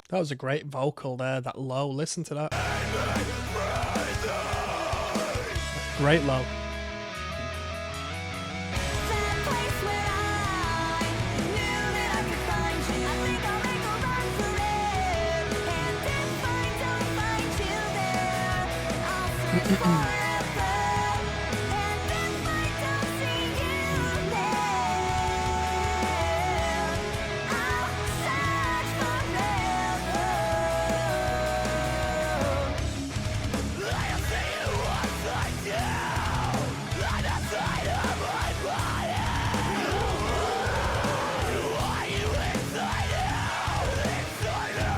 That was a great vocal there, that low. Listen to that. Great low. That place where I knew that I could find you. I think I'll make a run for it. And if I don't find you there, I'll search forever. And if I don't see you there, I'll search forever. I'll see you upside down on the side of my body. Why you inside out, inside out? I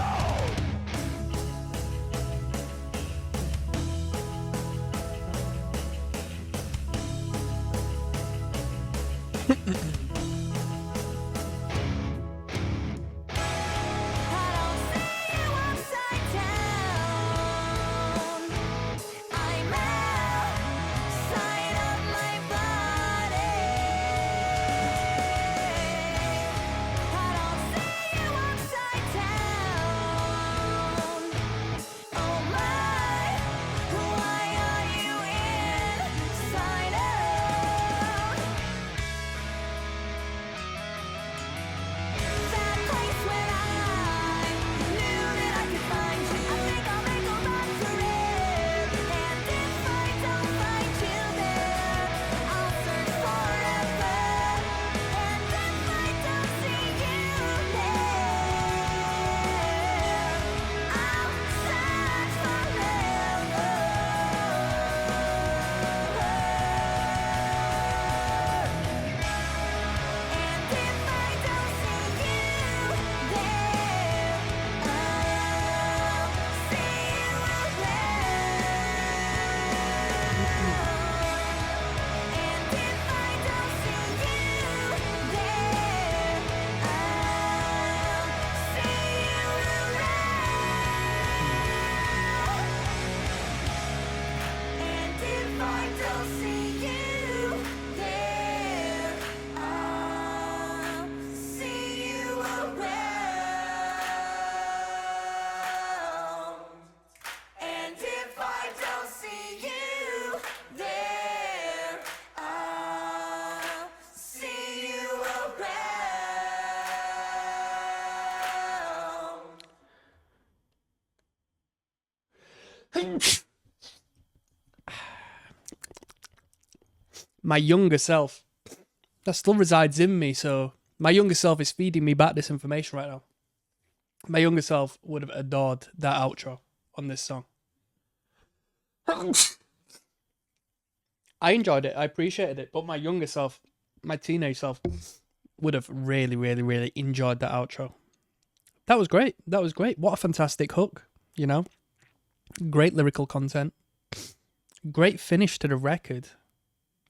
don't see you upside down. I'm outside of my body. I don't see you upside down. Oh my, why are you inside out? That place where I knew that I could find you. I think I'll make a run for it. And if I don't find you there, I'll search forever. And if I don't see you there, I'll search forever. And if I don't see you there, I'll see you around. And if I don't see you there, I'll see you around. And if I don't see you there, I'll see you around. And if I don't see you there, I'll see you around. My younger self, that still resides in me, so my younger self is feeding me back this information right now. My younger self would have adored that outro on this song. I enjoyed it, I appreciated it, but my younger self, my teenage self, would have really, really, really enjoyed that outro. That was great. That was great. What a fantastic hook, you know? Great lyrical content. Great finish to the record.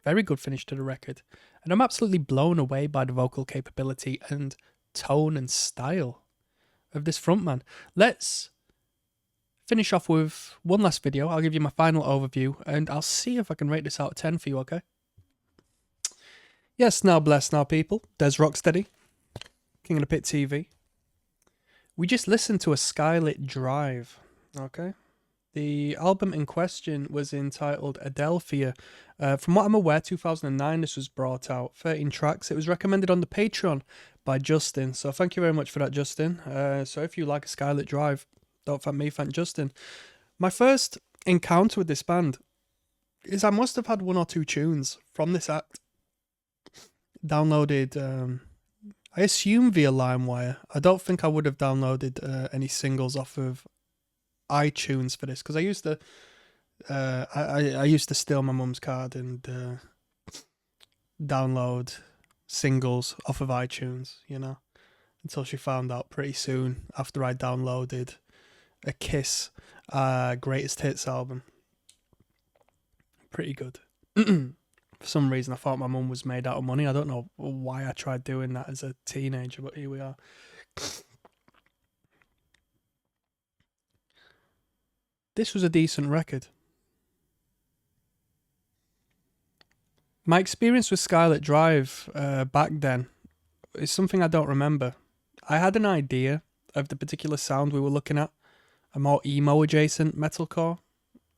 Very good finish to the record. And I'm absolutely blown away by the vocal capability and tone and style of this frontman. Let's finish off with one last video. I'll give you my final overview and I'll see if I can rate this out of 10 for you, okay? Yes, now bless now people. Des Rocksteady, King of the Pit TV. We just listened to a Skylit Drive, okay? The album in question was entitled Adelphia. From what I'm aware, 2009 this was brought out, 13 tracks. It was recommended on the Patreon by Justin, so thank you very much for that, Justin. So if you like a Skylit Drive, don't thank me, thank Justin. My first encounter with this band is I must have had one or two tunes from this act downloaded, I assume via LimeWire. I don't think I would have downloaded any singles off of iTunes for this, because I used to I used to steal my mum's card and download singles off of iTunes, you know, until she found out pretty soon after I downloaded a Kiss Greatest Hits album. Pretty good. For some reason I thought my mum was made out of money. I don't know why I tried doing that as a teenager, but here we are. This was a decent record. My experience with Skylit Drive back then is something I don't remember. I had an idea of the particular sound we were looking at, a more emo adjacent metalcore,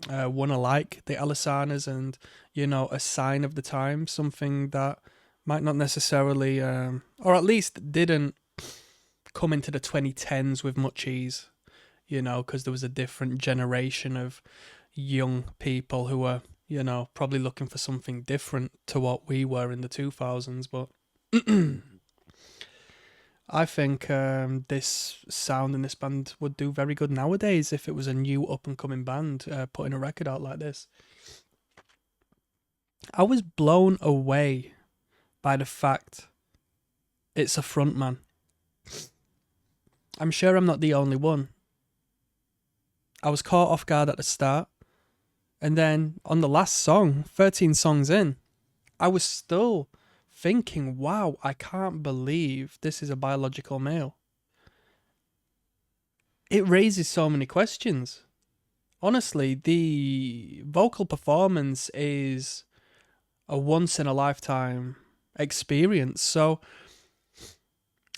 one alike, the Alisanas, and a sign of the time, something that might not necessarily, or at least didn't come into the 2010s with much ease, because there was a different generation of young people who were, probably looking for something different to what we were in the 2000s. But I think this sound in this band would do very good nowadays if it was a new up-and-coming band putting a record out like this. I was blown away by the fact it's a frontman. I'm sure I'm not the only one. I was caught off guard at the start, and then on the last song, 13 songs in, I was still thinking, wow, I can't believe this is a biological male. It raises so many questions. Honestly, the vocal performance is a once-in-a-lifetime experience. So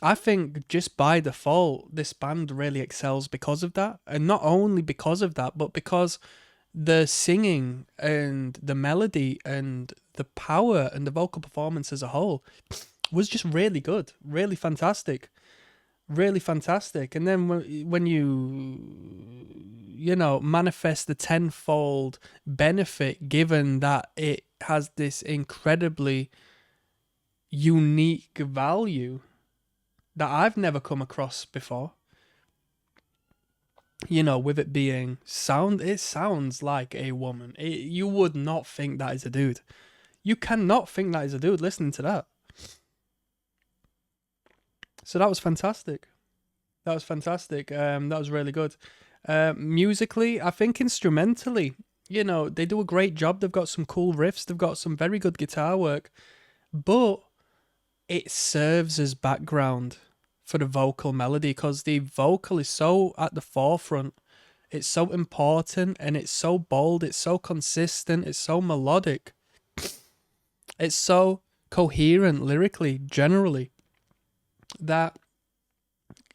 I think just by default, this band really excels because of that. And not only because of that, but because the singing and the melody and the power and the vocal performance as a whole was just really good, really fantastic, really fantastic. And then when you manifest the tenfold benefit, given that it has this incredibly unique value that I've never come across before. With it being it sounds like a woman. You would not think that is a dude. You cannot think that is a dude listening to that. So that was fantastic. That was fantastic. That was really good. Musically, I think instrumentally, they do a great job. They've got some cool riffs. They've got some very good guitar work. But it serves as background for the vocal melody, because the vocal is so at the forefront. It's so important, and it's so bold. It's so consistent. It's so melodic. It's so coherent lyrically, generally, that,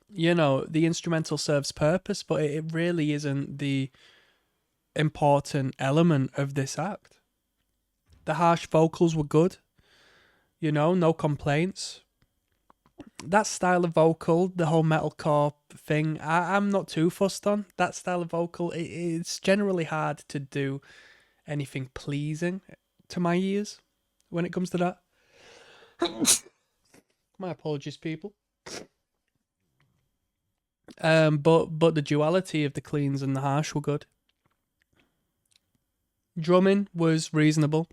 the instrumental serves purpose, but it really isn't the important element of this act. The harsh vocals were good. No complaints. That style of vocal, the whole metalcore thing, I'm not too fussed on. That style of vocal, it's generally hard to do anything pleasing to my ears when it comes to that. My apologies, people. But the duality of the cleans and the harsh were good. Drumming was reasonable.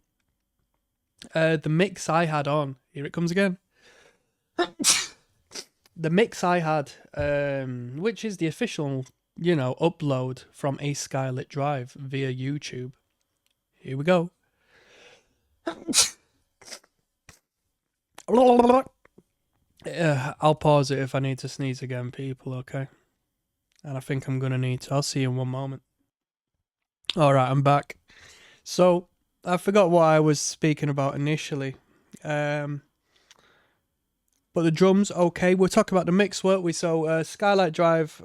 The mix I had on, here it comes again. The mix I had, which is the official, upload from a Skylit drive via YouTube. Here we go. I'll pause it if I need to sneeze again, people, okay? And I think I'm going to need to. I'll see you in one moment. Alright, I'm back. So, I forgot what I was speaking about initially. But the drums, okay. We'll talk about the mix, weren't we? So, Skylit Drive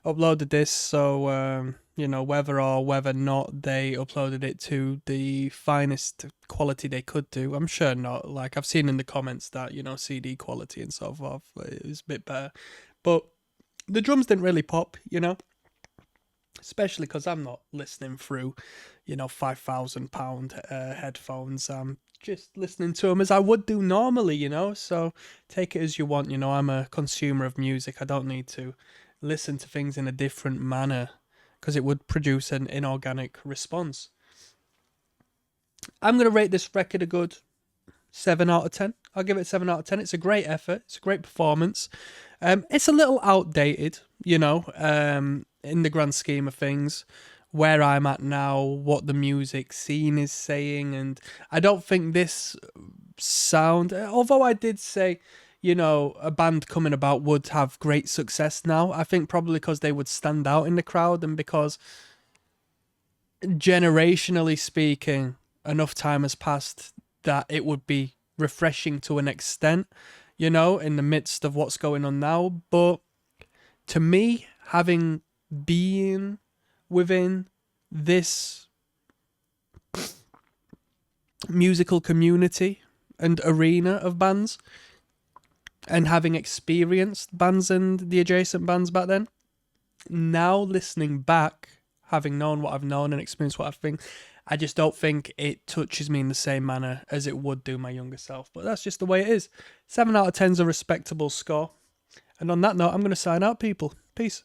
uploaded this. So, whether or whether not they uploaded it to the finest quality they could do. I'm sure not. Like, I've seen in the comments that, CD quality and so forth is a bit better. But the drums didn't really pop, especially because I'm not listening through, £5,000 headphones. Just listening to them as I would do normally, so take it as you want. I'm a consumer of music. I don't need to listen to things in a different manner, because it would produce an inorganic response. I'm going to rate this record a good 7 out of 10. I'll give it 7 out of 10. It's a great effort. It's a great performance. It's a little outdated, in the grand scheme of things, where I'm at now, what the music scene is saying. And I don't think this sound, although I did say, a band coming about would have great success now, I think probably because they would stand out in the crowd, and because generationally speaking, enough time has passed that it would be refreshing to an extent, in the midst of what's going on now. But to me, having been within this musical community and arena of bands, and having experienced bands and the adjacent bands back then, now listening back, having known what I've known and experienced what I've been, I just don't think it touches me in the same manner as it would do my younger self. But that's just the way it is. 7 out of 10 is a respectable score. And on that note, I'm going to sign out, people. Peace.